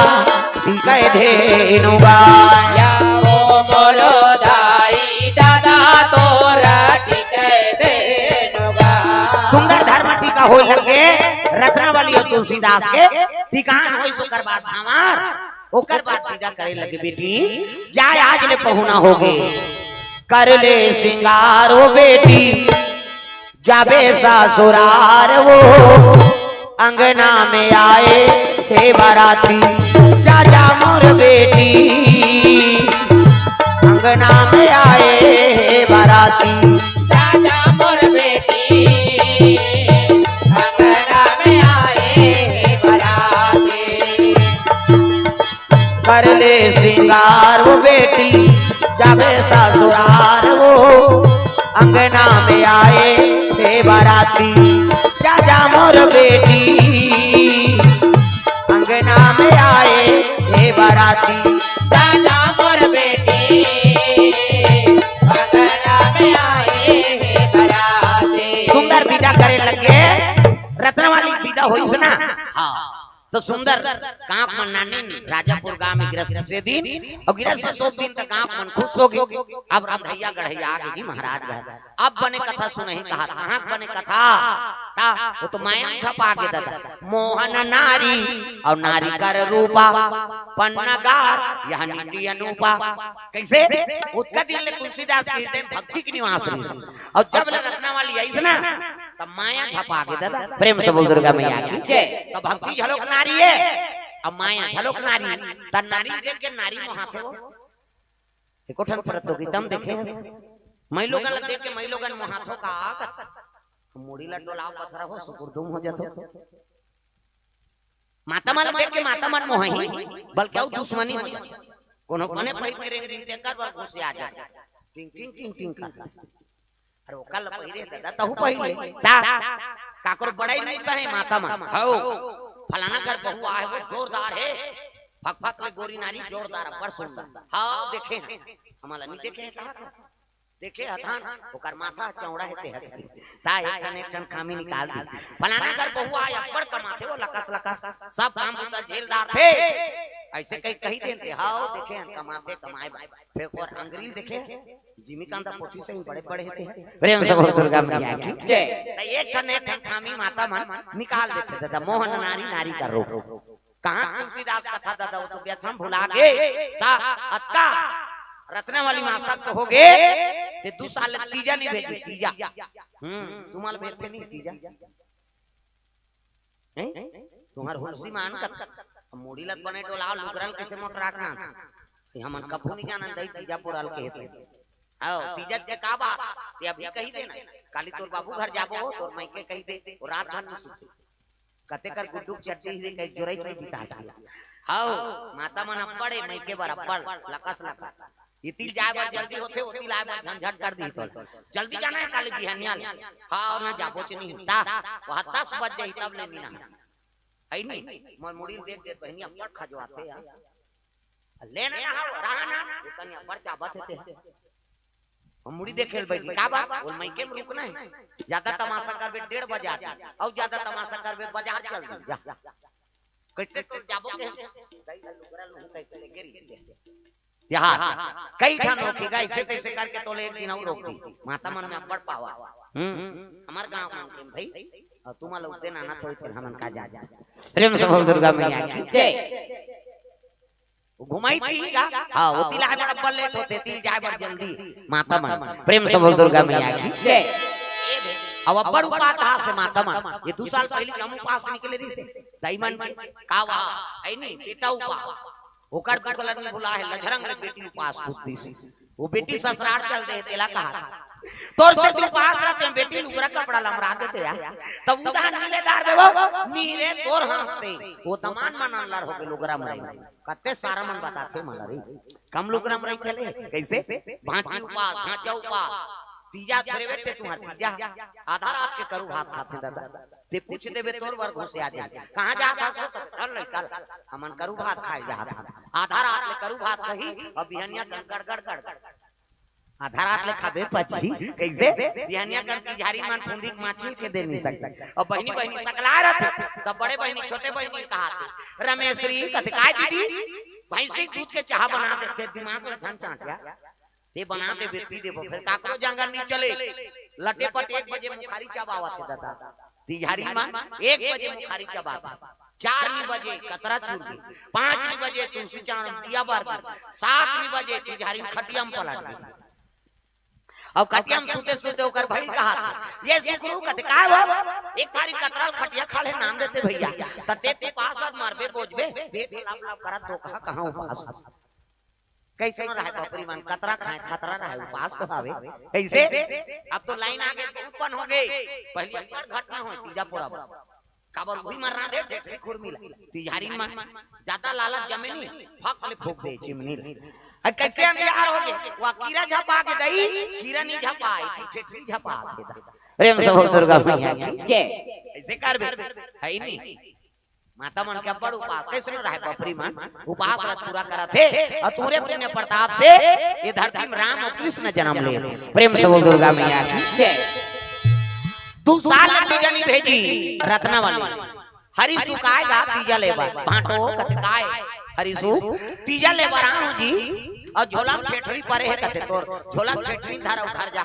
टिकाए धेनु गाय,
आवो मोरो दाई दादा तोरा
सुंदर धर्म टीका हो लगे रत्नावली और तुलसीदास के टिकान होई सोकर बात हमार ओकर बात विदा करे लगे बेटी जाय आज ले पहुना होगे कर ले सिंगार वो बेटी जाबे ससुरार वो अंगना में आए थे बाराती, जा जा मोर बेटी अंगना में आए बाराती,
जा जा मोर बेटी अंगना में आए बाराती।
कर ले सिंगार वो बेटी जाबे ससुरार वो अंगना में आए थे बाराती, जा जा मोर बेटी अंगना में आए थे बाराती,
जा जा मोर बेटी अंगना में आए बाराती।
सुंदर विदा करे लगे रत्नावली विदा होई ना। हाँ तो सुंदर कांप मन नानी राजापुर गांव में गिरस्त से दिन और गिरस्त सो दिन तक कांप मन खुश हो गयो। अब रमधैया गढ़ैया आ गई महाराज घर। अब बने कथा सुनहि कहा कहां बने कथा ता वो तो माया खपा के दादा मोहन नारी और नारी कर रूपा पन्नगार यह नीति अनुपा। कैसे उसका दिन ले तुलसीदास कीर्तन भक्ति की निवास और जब ले रखना वाली ऐसा ना तब माया झपा के दादा प्रेम से बोल दुर्गा मैया की जय। तो भक्ति झलक नारी है अब माया झलक नारी त नारी देख के नारी मोहाथे वो एको ठन पर तो की दम देखे मैं लोगन देख के मैं लोगन मोहाथो का आगत मुड़ी ला डोलाव पथरा हो सुकुरदुम हो जातो। माता मन देख के माता मन मोहही बल्कि और दुश्मनी हो जाती कोनो बने पहिर के रेंग देकर बार घुस आ जाए टिंग टिंग टिंग टिंग करता। अरे वो कल पहिरे दादा तहु पहिले ता काकर बड़ाई नहीं सहे माता मन हो फलाना घर बहू आए वो जोरदार है फक फक में गोरी नारी जोरदार पर सुंदर हां देखे हमारा नहीं देखे कहा देखे हथान ओकर माथा चौड़ा है ते ता एक टन खामी निकाल दी फलाना घर बहू आए अब्बड़ कमाथे वो लकस लकस सब काम होता झेलदार थे ऐसे कहीं कही देते हां देखे कमाते कमाए फिर और अंग्रेजी देखे जिमीकांत पोथी से बड़े बड़े थे प्रेम से बोल दुर्गा मैया की जय। एक ठन खामी माता मन निकाल देते दादा मोहन नारी नारी का रूप कहां तुलसीदास कथा दादा वो तो व्यथम भुला गए ता अत्ता रत्ना वाली मां सख्त हो गए ते 2 साल तीजा नहीं भेजी तीजा तुम्हारे भेजते नहीं तीजा हैं तुम्हार हुलसी मान का मोड़ी लत बने टोला लुगरल कैसे मोट रखना हमन कभू नहीं जाना दई तीजा पुराल के से आओ तीजा के का बात ये अभी कही देना काली तोर बाबू घर जाबो तोर माई के कही दे और रात भर में सुते कते कर गुड्डू चट्टी ही कई जोरई में बिता दिया आओ माता मन पड़े माई के बराबर लकस लकस ये तिल जाए बार जल्दी होते वो तिल आए बार झंझट कर दी तो जल्दी जाना है काली बिहानिया हां ना जाबो च नहीं ता वहां 10 बज जाई तब ले मीना आई नहीं मोर मुड़ी देख दे बहनिया पट खा जो आते यार लेना ना रहना कन्या पर्चा बथते हम मुड़ी देखे बैठी का बात बोल मैं के रुकना है ज्यादा तमाशा करबे 1:30 बजे आती और ज्यादा तमाशा करबे बाजार चल जा कैसे जाबो के दई लुगरा लुग कैसे गिरी यहाँ कई ठन रोकेगा ऐसे तैसे करके तो एक दिन और रोक दी माता मन में अब्बड़ पावा हमार गांव में भाई तुम लोग देना ना थोड़ी फिर हमन का जा प्रेम से बोल दुर्गा मैया की जय। घुमाई तीगा हां वो तिला बड़ा अब्बड़ लेट होते तिल जाए बार जल्दी माता मन प्रेम से बोल दुर्गा मैया की जय। अब अब्बड़ उपात हां से माता मन ये 2 साल पहले हम उपास निकले रही से दाईमन कावा आई नहीं बेटा उपास ओकर कलर में बुला है लझरंग रे बेटी उपास होती सी वो बेटी ससुराल चल दे तेला कहा तोर से तू पास रहते बेटी लुगरा कपड़ा लमरा देते यार तब उदान मिलेदार बे वो नीरे तोर हाथ से वो तमान मन अल्लाह हो के लुगरा मरे कते सारा मन बताते मलरी कम लुगरा मरे चले कैसे भांची उपास भांचा उपास तीजा तेरे बेटे तुम्हारे तीजा आधार आपके करू हाथ खाते दादा ते पूछ देबे तोर वर घुसे आ जा कहां जा था सो चल निकल हमन करू भात खाए जा आधार आप ले करू भात कही अब बिहनिया गड़ गड़ गड़ आधार आप ले खाबे पची कैसे बिहनिया कर की झारी मन फुंदी माछी के दे नहीं सकता और बहनी बहनी सकला रहते तब बड़े बहनी छोटे बहनी कहा रमेश्वरी कथे काय दीदी भैंसी दूध के चाह बना देते दिमाग में ठन चाटिया ते बना दे बेटी दे फिर काकरो जंगल नहीं चले लटे पट 1 बजे मुखारी चबावा थे दादा तिजारी मान 1 बजे मुखारी चबाता 4 बजे कतरा चूर 5 बजे तुलसी चाण दिया बार 7 बजे तिजारी खटियम पलट और खटियम सूते सूते ओकर भाई कहा ये सुकरू कते काय हो एक थारी कतराल खटिया खाले नाम देते भैया तते ते पास मारबे बोझबे पेट लाप लाप करत धोखा कहां उपास कैसे न रहे बापरी मन कतरा खाए खतरा रहे उपास तो आवे कैसे अब तो लाइन आगे उत्पन्न हो गई पहली बार घटना हुई तीजापुरा काबर वही मरना दे ठेठरी खुरमिला तिजारी मन ज्यादा लालच जमे नहीं फक ले फूक दे चिमनी कैसे अंधियार हो गए वो कीड़ा झपा के दई कीड़ा नहीं झपाई ठेठरी झपा थे प्रेम से बोल दुर्गा मैया की जय। ऐसे कर बे है नहीं माता मन के बड़ उपास कैसे न रहे बापरी मन उपास रस पूरा करा थे और तूरे पुण्य प्रताप से ये धरती में राम और कृष्ण जन्म लिए प्रेम से बोल दुर्गा मैया की जय। 2 साल की जनी भेजी रत्ना वाली हरिसु काएगा तीजा लेबर भाटो कते काय हरिसु तीजा लेबर आऊं जी और झोला में ठेठरी परे है कते तोर झोला में ठेठरी धारा उधार जा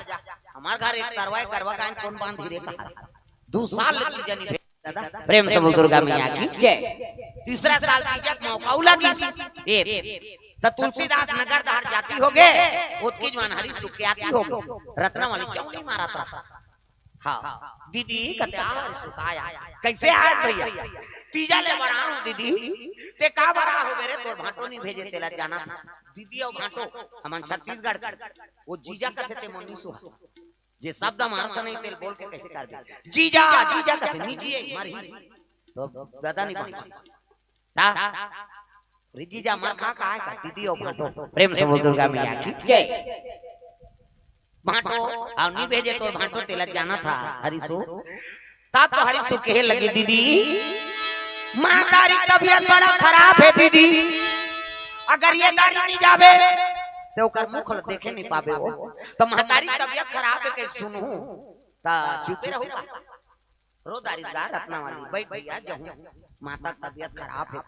हमार घर एक सरवाई करवा का कौन बांध धीरे का 2 साल लगी जनी दादा प्रेम से बोल दुर्गा मैया की जय। तीसरा साल तीजा मौका लगी त तुलसीदास नगर धार जाती होगे उसकी जवान हरिसु के आती होगे रत्ना वाली चौकी मारा था हाँ दीदी कहते सुखाया कैसे आए भैया तीजा ले बढ़ाऊं दीदी ते का बड़ा हो मेरे तोर भाटो नहीं भेजे तेला जाना था दीदी और भाटो हमन छत्तीसगढ़ वो जीजा कहते थे मोनी सुहा जे शब्द मारता नहीं तेल बोल के कैसे कर दे जीजा जीजा कहते नहीं जी मर ही तो दादा नहीं पहुंची ता जीजा मर खा का है दीदी और भाटो प्रेम से बोल दुर्गा मैया की जय। भाटो और नहीं भेजे तो भाटो तेला जाना था हरिसु तब तो हरिसु कहे लगे दीदी माँ तारी तबीयत बड़ा खराब है दीदी अगर ये दारी नहीं जावे तो कर मुख देखे नहीं पावे वो तो महतारी तबीयत खराब है कैसे सुनूं ता चुपे रहूंगा रो दारीदार रत्ना वाली बैठ भैया जाऊं माता तबीयत खराब है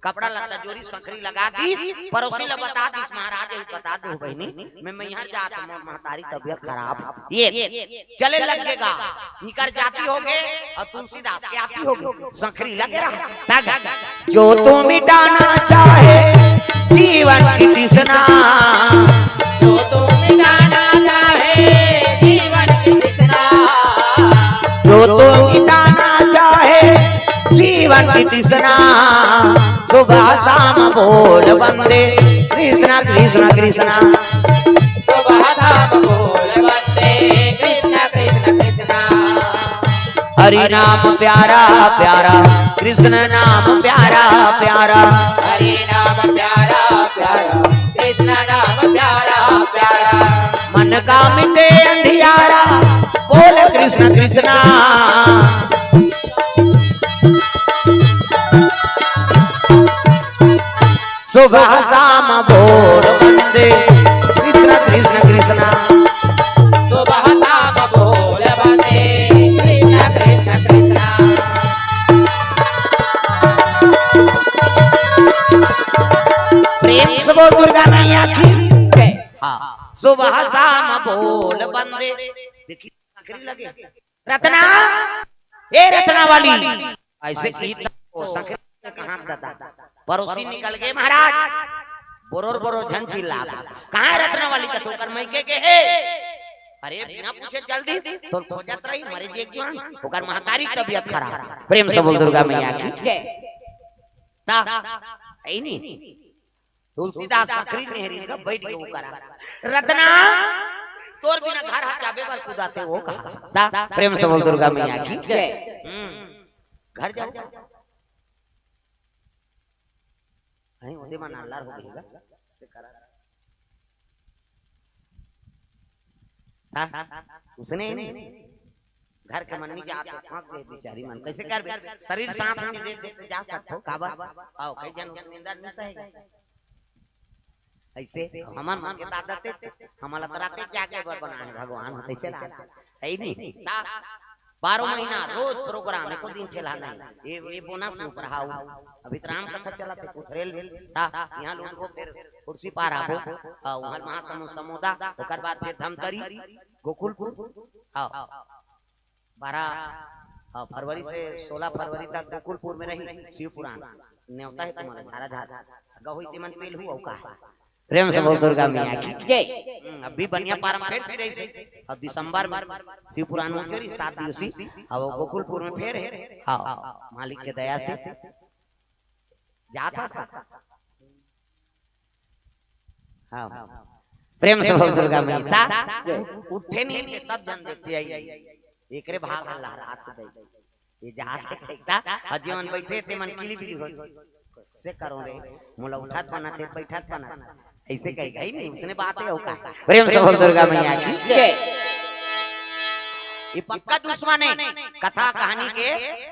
कपड़ा लत्ता जोरी संखरी लगा दी पड़ोसी लोग बता दी महाराज बता दो बहनी मैं यहाँ जाता हूँ महतारी तबीयत खराब ये चले लगेगा निकर जाती होगे और तुलसीदास के आती होगी संखरी लगे रहा जो तू मिटाना चाहे जीवन की तृष्णा
जो तू मिटाना चाहे जीवन की तृष्णा
जो तू मिटाना चाहे जीवन की तृष्णा सुबह शाम बोल वंदे कृष्णा कृष्णा कृष्णा
सुबह शाम बोल वंदे कृष्णा कृष्णा कृष्णा
हरि नाम प्यारा प्यारा कृष्ण नाम प्यारा प्यारा
हरि नाम प्यारा प्यारा कृष्ण नाम प्यारा प्यारा
मन का मिटे अंधियारा बोल कृष्ण कृष्णा सुबह शाम बोल वंदे कृष्ण कृष्ण कृष्णा
सुबह शाम बोल वंदे कृष्ण कृष्ण कृष्णा
प्रेम से बोल दुर्गा मैया की हाँ सुबह शाम बोल वंदे देखिए आखिरी लगे रत्ना ए रत्ना वाली ऐसे की संखरी कहाँ दादा पड़ोसी निकल गए महाराज बोरोर बोरोर झन चिल्ला कहाँ रत्ना वाली का ठोकर मैके के है अरे बिना पूछे चल दी तो खोजत रही मरे जी एक जवान ओकर महतारी तबीयत खराब प्रेम से बोल दुर्गा मैया की जय ता ऐ नी तुलसीदास आखरी नेहरी का बैठ के वो करा रत्ना तोर बिना घर हट जाबे पर कुदाते वो कहा ता प्रेम से बोल दुर्गा मैया की जय घर जाओ नहीं ओदे मन अल्लाह हो गईगा से करा उसने घर के मन नहीं जाते फांक दे बेचारी मन कैसे कर शरीर सांप नहीं दे जा सकते हो काबा आओ कई जन निंदा नहीं सहेगा ऐसे हमन मन के दादते हमला तराते क्या के बर बनाए भगवान होते चला है नहीं 12 महीना रोज प्रोग्राम एको दिन खेला नहीं ये बोनस ऊपर हाउ अभी राम कथा चला थे पुथरेल ता यहां लोग को फिर कुर्सी पार आबो वहां महासमुद समुदा ओकर बाद फिर धमतरी गोकुलपुर आओ 12 फरवरी से 16 फरवरी तक गोकुलपुर में रही शिव पुराण न्योता है तुम्हारा धारा धारा सगा हुई ते मन पेल हुआ का प्रेम से बोल दुर्गा मैया की जय। अभी बनिया पारम फिर से रही से और दिसंबर में शिव पुराण में चोरी 7 दिवसीय अब गोकुलपुर में फिर है हाँ मालिक के दया से जाता हाँ प्रेम से बोल दुर्गा मैया उठे नहीं सब जन देखते आई एकरे भाग अल्लाह रात दे ये जात देखता जीवन बैठे थे मन किली बिली हो से करो रे मोला उठात बनाते बैठात बना ऐसे कही गई नहीं उसने बात है होका प्रेम से बोल दुर्गा मैया की जय। ये पक्का दुश्मन है कथा कहानी के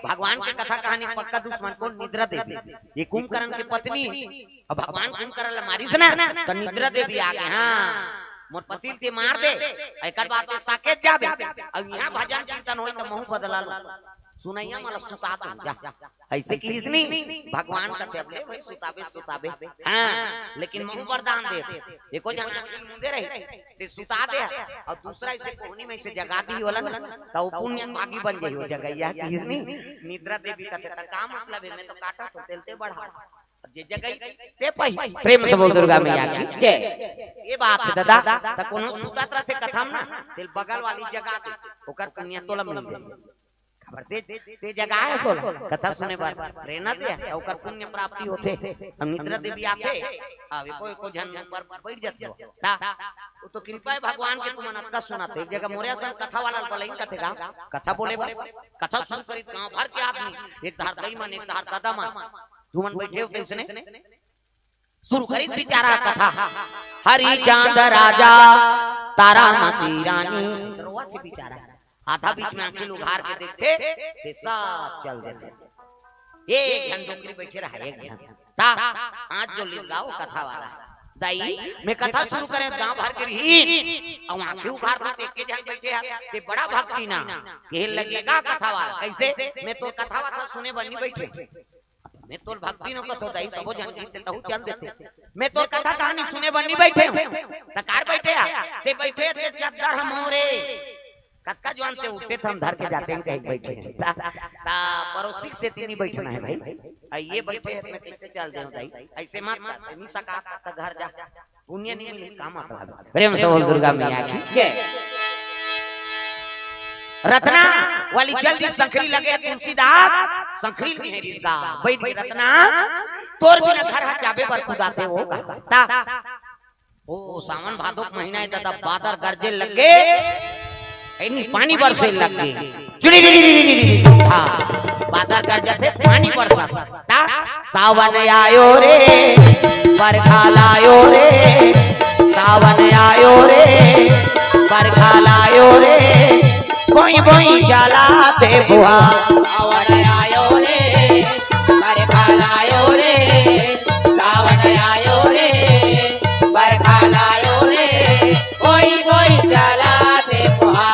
भगवान के कथा कहानी पक्का दुश्मन कौन निद्रा देवी ये कुंभकर्ण की पत्नी अब भगवान कुंभकर्ण ला मारी से ना तो निद्रा देवी आ गए हां मोर पति ते मार दे एकर बात पे साकेत जाबे अब यहां भजन कीर्तन होई तो महू बदला सुनैया मला सुता दो जा ऐसे की इसनी भगवान का थे भाई सुताबे सुताबे हां लेकिन मुंह वरदान दे एको जना मुंदे रही ते सुता दे और दूसरा इसे कोहनी में से जगा दी होला तो पुण्य भागी बन जाई हो जगैया की इसनी निद्रा देवी का थे का मतलब है मैं तो काटा तो तेलते बढ़ा जे जगई ते पई प्रेम से बोल दुर्गा मैया की जय ये बात है दादा त कोनो सुतात रहते कथा में ना तेल बगल वाली जगह दे ओकर पुण्य तोला मिल जाए खबर ते जगह है सोल कथा सुने बार प्रेरणा दे ओकर पुण्य प्राप्ति होते हम निद्रा देवी आथे आवे कोई को जन पर बैठ जाते हो ता वो तो कृपा है भगवान के तुम अनक्का सुनाते एक जगह मोरिया संग कथा वाला बोले कथे का कथा बोले कथा सुन करी गांव भर के आदमी एक धार दई मन एक धार दादा मन तुमन बैठे हो कैसने शुरू करी बिचारा कथा हरि चांद राजा तारामती रानी रोवा से बिचारा आधा बीच में आंखें उघार के देखते ते सब चल देते एक घन डोंगरी बैठे रहा एक घन ता आज जो लिख गाओ कथा वाला दाई मैं कथा शुरू करें गांव भर के रही और आंखें उघार तो देख के जन बैठे हैं ते बड़ा भक्ति ना ये लगेगा कथा वाला कैसे मैं तो कथा वाला सुने बनी बैठे मैं तो भक्ति न कथो दाई सबो जन देता हूं चल देते मैं तो कथा कहानी सुने बनी बैठे तकार बैठे ते बैठे ते चद्दर हमोरे कक्का जवान ते उठते थे हम धर के जाते हैं कहीं बैठे ता पड़ोसी से तीन बैठना है भाई ये बैठे हैं मैं कैसे चल जाऊं दाई ऐसे मत नहीं सका त घर जा पुण्य नहीं मिले काम आता प्रेम से बोल दुर्गा मैया की जय रत्ना वाली चल जी संखरी लगे तुलसीदास संखरी में है इसका बैठ के रत्ना तोर बिना घर चाबे पर कुदाते हो ता ओ सावन भादो महीना है दादा बादर गरजे लगे इन्हीं पानी बरसे लगे हां बादर गरजे थे पानी बरसा ता सावन आयो रे बरखा लायो रे सावन आयो रे बरखा लायो रे बोई बोई चलाते बुआ
सावन आयो रे बरखा लायो रे सावन आयो रे बरखा लायो रे बोई बोई चलाते बुआ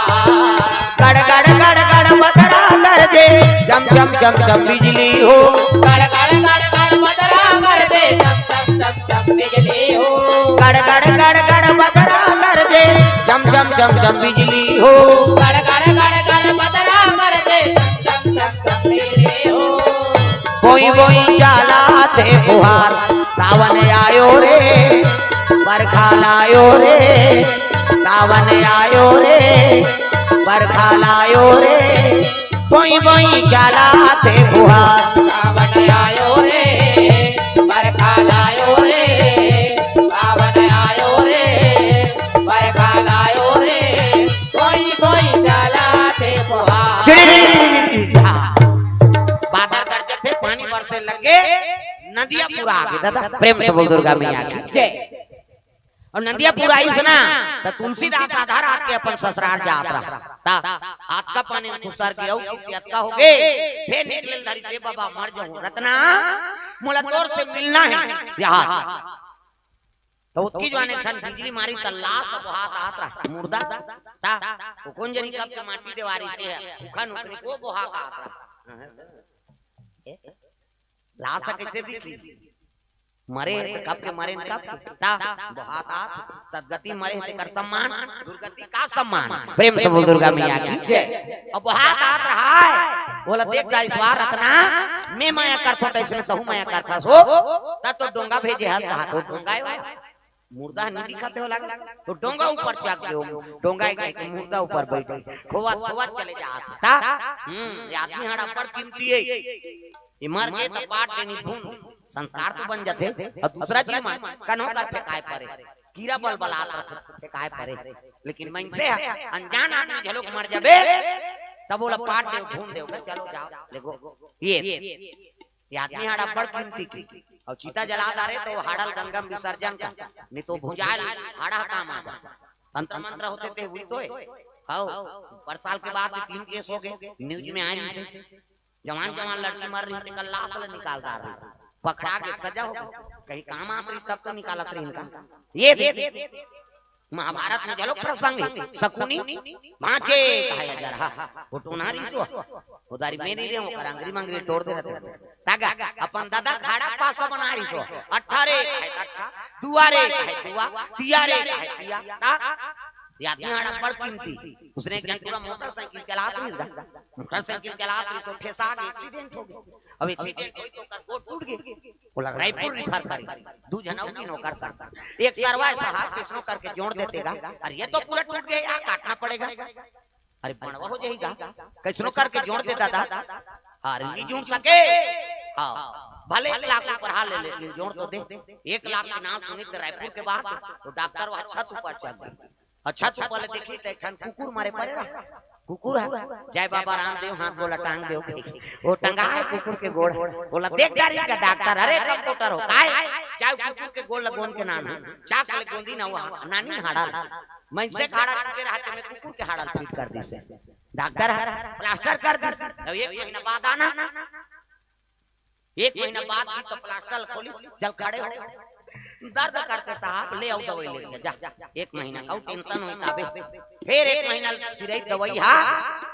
गड़ गड़ गड़ गड़ बदरा कर दे जम जम जम जम बिजली हो
गड़ गड़ गड़ गड़ बदरा कर दे जम जम जम जम बिजली हो
गड़ गड़ गड़ गड़ बदरा कर दे जम जम जम जम बिजली हो
गड़ गड़ गड़ गड़ बदरा कर दे जम जम जम बिजली हो
बोई बोई चलाते बुहार सावन आयो रे बरखा लायो रे सावन आयो रे बरखा लायो रे बोई बोई चलाते बुहार
सावन आयो रे बरखा लायो रे सावन आयो रे बरखा लायो रे कोई कोई चलाते बुहार
बादल गरजे थे पानी बरसे लगे नदियां पूरा आगे दादा प्रेम से बोल दुर्गा मैया की जय और नदिया पूरा आई सुना तो तुलसीदास आधार आके अपन ससुराल जात रहा ता हाथ का पानी में खुसर के औ कित का हो गए फिर निकले धरी से बाबा मर जाऊं रत्ना मोला तोर से मिलना है यहां तो उसकी जवान एक ठन बिजली मारी त लाश अब हाथ आत रहा मुर्दा ता वो कौन जनी कब के माटी देवारी के उखन उखनी को बोहा का आत रहा लाश कैसे दिखी मरे कब के मरे कब ता बहुत सदगति मरे कर सम्मान दुर्गति का सम्मान प्रेम से बोल दुर्गा मैया की जय अब बहुत आत रहा है बोला देख जा ईश्वर रत्ना मैं माया करथो तैसे तो माया करथा सो ता तो डोंगा भेजे हस कहा तो डोंगा मुर्दा नहीं दिखाते हो लगा तो डोंगा ऊपर चक दो डोंगा के मुर्दा ऊपर बैठ खोवा खोवा चले जाता ता ये आदमी हड़ा पर कीमती है ये मर गए तो पाट देनी धुन संस्कार तो बन जाते और दूसरा जीव मन कनो कर फेकाए परे कीड़ा बल बलात फेकाए परे लेकिन मन से अनजान आदमी झलोक मर जाबे तब बोला पाट दे ढूंढ दे चलो जाओ देखो ये आदमी हाड़ा बड़ कीमती की और चीता जला डाले तो हाड़ल गंगा में विसर्जन का नहीं तो भुजाल हाड़ा काम आ जाता तंत्र मंत्र होते थे हुई तो हां पर साल के बाद 3 केस हो गए न्यूज में आई से जवान जवान लड़की मर रही थी लाश ले निकालता रहा पकड़ा के सजा हो कहीं काम आ रही तब तो निकालत रही इनका ये महाभारत में चलो प्रसंग शकुनी भांचे कहा जा रहा फोटो नारी सो उदारी मेरी रे ओकर अंगरी मंगरी तोड़ दे रहते तागा अपन दादा खाड़ा पास बनारी सो 18 कहे अट्ठा दुआरे कहे दुआ तियारे कहे तिया ता आदमी आड़ा बड़ कीमती उसने एक जन पूरा मोटरसाइकिल चला तो ठेसा के एक्सीडेंट हो गया अब एक्सीडेंट होई तो कर गोड़ टूट गई बोला रायपुर रिफर करी दू जनौ की नौकर सा एक सरवा साहब किसनो करके जोड़ देतेगा अरे ये तो पूरा टूट गया यार काटना पड़ेगा अरे बनवा हो जाएगा किसनो करके जोड़ देता था अरे नहीं जोड़ सके हां भले 1 लाख ऊपर हाल ले लेकिन जोड़ तो दे 1 लाख के नाम सुनी तो रायपुर के बाद तो डॉक्टर वो अच्छा ऊपर चढ़ गया अच्छा तो पहले देखी तो एक कुकुर मारे पड़े रहा कुकुर है जय बाबा रामदेव हाथ बोला टांग दे वो टंगा है कुकुर के गोड़ बोला देख डारी का डॉक्टर अरे कंप्यूटर हो काय जाओ कुकुर के गोड़ लगोन के नाम चाक ले गोंदी ना हुआ नानी हाड़ा मैं से खाड़ा के हाथ में कुकुर के हाड़ा फिट कर दी से डॉक्टर प्लास्टर कर दी अब 1 महीना बाद आना 1 महीना बाद भी तो प्लास्टर खोली चल खड़े हो दर्द करते साहब ले आओ दवाई लेके जा 1 महीना और टेंशन होई ताबे फिर 1 महीना सिरई दवाई हां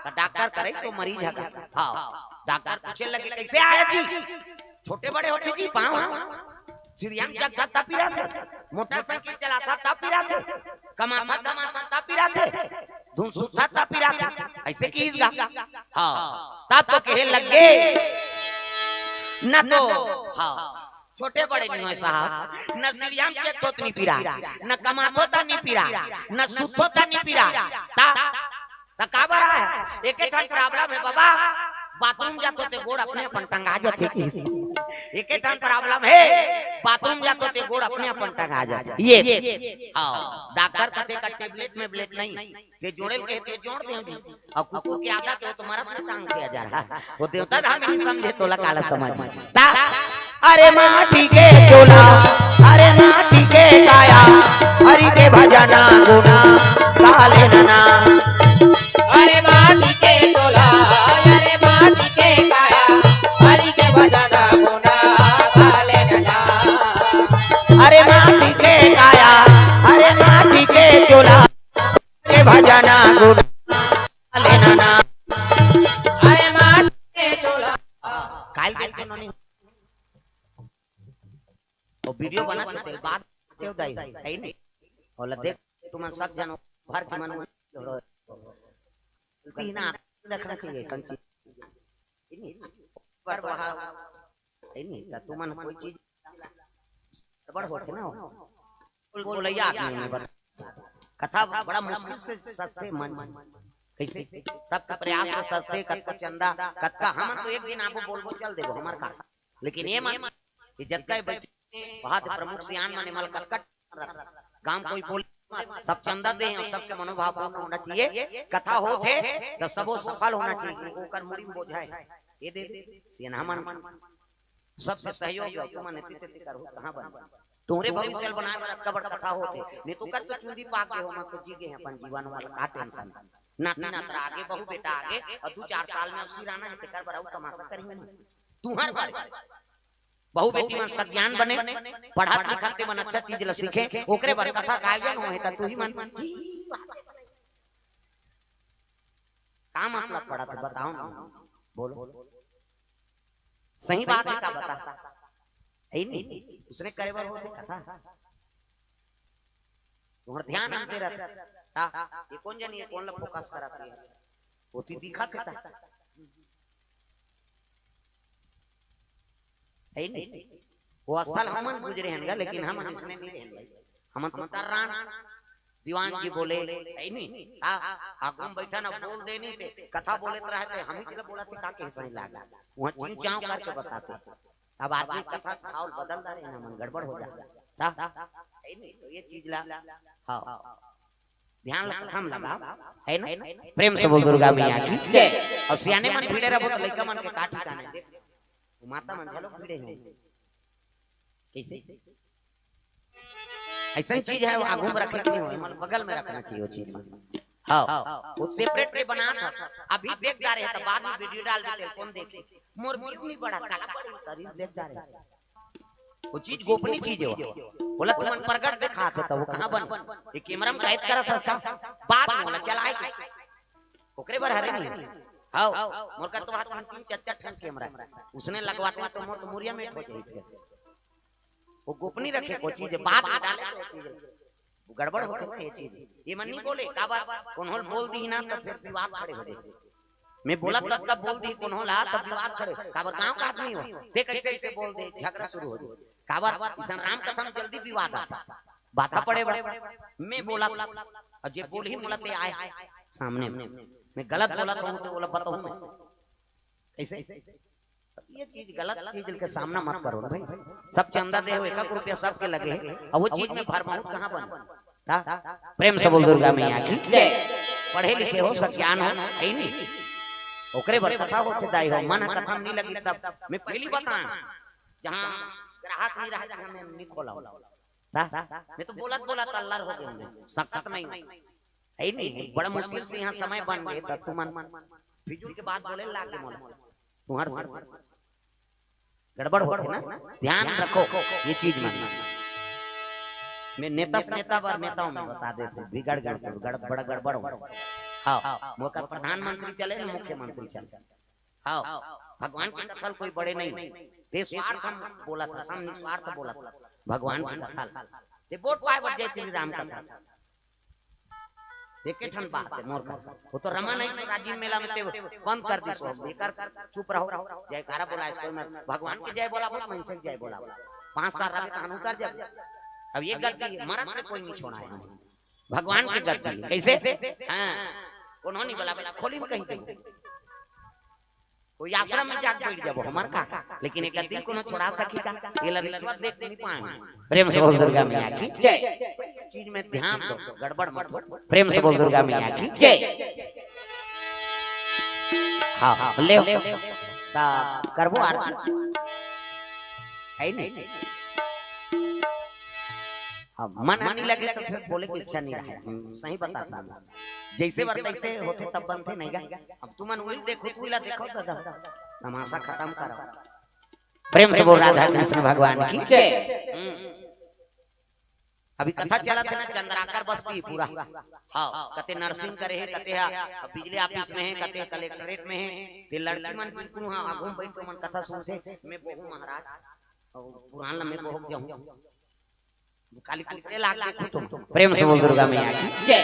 तो डॉक्टर करे तो मरीज है हां डॉक्टर पूछे लगे कैसे आया जी छोटे बड़े होते जी पांव सीढ़ियां जगता था पिरा थे मोटरसाइकिल चलाता था पिरा थे कमाता था पिरा थे धुन सुता था पिरा थे ऐसे कीजगा हां तब तो कहे लगे न तो हां छोटे बड़े नहीं है साहब न सीढ़ियां चेक तो नहीं पिरा न कमातो ता नहीं पिरा न सुतो ता नहीं पिरा ता का बरा है एक ठन प्रॉब्लम है बाबा बाथरूम जातो ते गोड़ अपने अपन टंगा जाते एक ठन प्रॉब्लम है बाथरूम जातो ते गोड़ अपने अपन टंगा जाते ये हां डॉक्टर कहते का टेबलेट में ब्लेड नहीं ते जोड़े के ते जोड़ दे अब कुकुर की आदत है तुम्हारा पर टांग किया जा रहा वो देवता हम नहीं समझे तो लकाला समझ ता अरे माटी के चोला अरे माटी के काया हरि के भजना गुना काले नना
अरे माटी के चोला अरे माटी के काया हरि के भजना गुना काले नना
अरे माटी के काया अरे माटी के चोला के भजना गुना काले नना
अरे माटी के चोला
काल के तो नहीं और वीडियो बनाते थे बाद तेव दाई है नहीं और देख तुम सब जानो भर के मन कहीं ना रखना चाहिए संची नहीं पर वहां है नहीं तो तुम कोई चीज बड़ होते ना बोलैया आदमी में बता कथा बड़ा मुश्किल से सस्ते मन कैसे सबका प्रयास से सस्ते कत चंदा कत का हम तो एक दिन आपको बोलबो चल देबो हमार का लेकिन ये मन इज्जत का बहुत प्रमुख सियान माने मल कटकट गांव कोई बोल सब चंदा दे और सबके मनोभाव होना चाहिए कथा होते तो सबो सफल होना चाहिए ओकर मुरी में बोझाए ये दे सियाना मन सबसे सहयोग तुम नेतृत्व कर कहां बन तोरे भविष्य बनाए वाला कबड़ कथा होते नहीं तो कर तो चुंदी पाके हो मत तो जीगे अपन जीवन वाला का टेंशन नाती नातरा आगे बहु बेटा आगे और 2-4 साल में उसी राना है कर बराउ तमाशा करेंगे तू हर बार बहु बेटी मन सज्ञान बने पढ़ा लिखते मन अच्छा चीज ल सीखे ओकरे बर कथा गायन होए त तू ही मन का मतलब पढ़ा तो बताओ ना बोलो सही बात है का बता है नहीं उसने करे बर होते कथा तुम्हारा ध्यान आते रहता ये कौन जानी है कौन ला फोकस कराती है होती दिखा था है नहीं वो स्थल हमन गुजरे हैं लेकिन हम इसमें नहीं रहेंगे हम तो तर्रान दीवान जी बोले है नहीं आगू में बैठा ना बोल देनी थे कथा बोले रहे थे हम ही के बोला थे का के सही लगा वहां चुन चाव करके बताते अब आदमी कथा खाओ बदल रहे ना मन गड़बड़ हो जाता है नहीं तो ये चीज ला हां ध्यान हम लगा है ना प्रेम से बोल दुर्गा मैया की जय और सियाने मन भिड़े रहो तो लइका मन के काटी काने देख माता मन झलो भिड़े हैं कैसे ऐसा चीज है वो आगू में रखे नहीं हो मतलब बगल में रखना चाहिए वो चीज हां वो सेपरेट में बना था अभी देख जा रहे हैं तो बाद में वीडियो डाल देते कौन देखे मोर कितनी बड़ा काला शरीर देख जा रहे वो चीज गोपनीय चीज है वो। बोला तुम प्रकट देखा था तो वो कहां बन ये कैमरा में कैद करा था उसका बात बोला चलाए ओकरे बार हरे नहीं हां मोर का तो हाथ में 3-4 ठन कैमरा उसने लगवाता तो मोर तो मुरिया में हो जाई वो गोपनीय रखे को चीज बात में डाले को चीज गड़बड़ होते ना ये चीज ये मन नहीं बोले का बात कौन होल बोल दी ना तो फिर विवाद खड़े हो जाए मैं बोला तब बोल दी कौन होला तब विवाद खड़े काबर गांव का आदमी हो देख कैसे ऐसे बोल दे झगड़ा शुरू हो जाए काबर किसान राम कथा में जल्दी विवाद आता बाधा पड़े बड़े मैं बोला और जे बोल ही बोला ते आए सामने मैं गलत बोला तो बोला बताऊं मैं ऐसे ये चीज गलत चीज के सामना मत करो ना भाई सब चंदा दे हो 1 रुपया सबके लगे और वो चीज में भरमाउत कहां बन प्रेम से बोल दुर्गा मैया की जय पढ़े लिखे हो सज्ञान हो है नहीं ओकरे बर कथा हो दाई हो मन कथा में नहीं लगी तब मैं पहली बता जहां ग्राहक नहीं रहा जहां मैं नहीं खोला मैं तो बोला अल्लाह हो गए सख्त नहीं है नहीं बड़ा मुश्किल से यहाँ समय बन गए तब तुम फिजूल के बाद बोले लागे मोला तुम्हारे गड़बड़ होते ना ध्यान रखो ये चीज में मैं नेता बार नेताओं में बता देते बिगड़ बड़ा गड़बड़ हाँ मौका प्रधानमंत्री चले ना मुख्यमंत्री चले हाँ भगवान की कथल कोई बड़े नहीं देश स्वार्थ हम बोला था सामने स्वार्थ बोला था भगवान की कथल ते वोट पाए जय श्री राम कथा देखे ठन बात है मोर का वो तो रमा नहीं से राजीव मेला में ते बंद कर दी सो बेकार चुप रहो जयकारा बोला इसको मैं भगवान की जय बोला बहुत मन से जय बोला 5 साल रहे कानून कर जब अब ये गलती मरद से कोई नहीं छोड़ा है भगवान की गलती कैसे हां उन्होंने बोला खोली में कहीं दे कोई आश्रम में जाके बैठ जाबो हमर का लेकिन एक दिन को न छोड़ा सकी का ये रिश्वत देख नहीं पाए प्रेम से बोल दुर्गा मैया की जय चीज में ध्यान दो गड़बड़ मत हो प्रेम से बोल दुर्गा मैया की जय हां ले ता करबो आरती है नहीं अब मन नहीं लगे तो फिर बोले की इच्छा नहीं रहा सही बताता जैसे बार तैसे होते तब बनते नहीं गा अब तुमन उइल देखो तुइला देखो दादा तमाशा खत्म करो प्रेम से बोल राधा कृष्ण भगवान की जय अभी कथा चला था ना चंद्राकर बस्ती पूरा हां कते नर्सिंग करे है कते बिजली ऑफिस में है कते कलेक्टरेट में है ते लड़की मन बिल्कुल हां आगू बैठ के मन कथा सुनते मैं बहु महाराज और पुराण में बहु जाऊं काली कुतरे लाग के तुम प्रेम से बोल दुर्गा मैया की जय।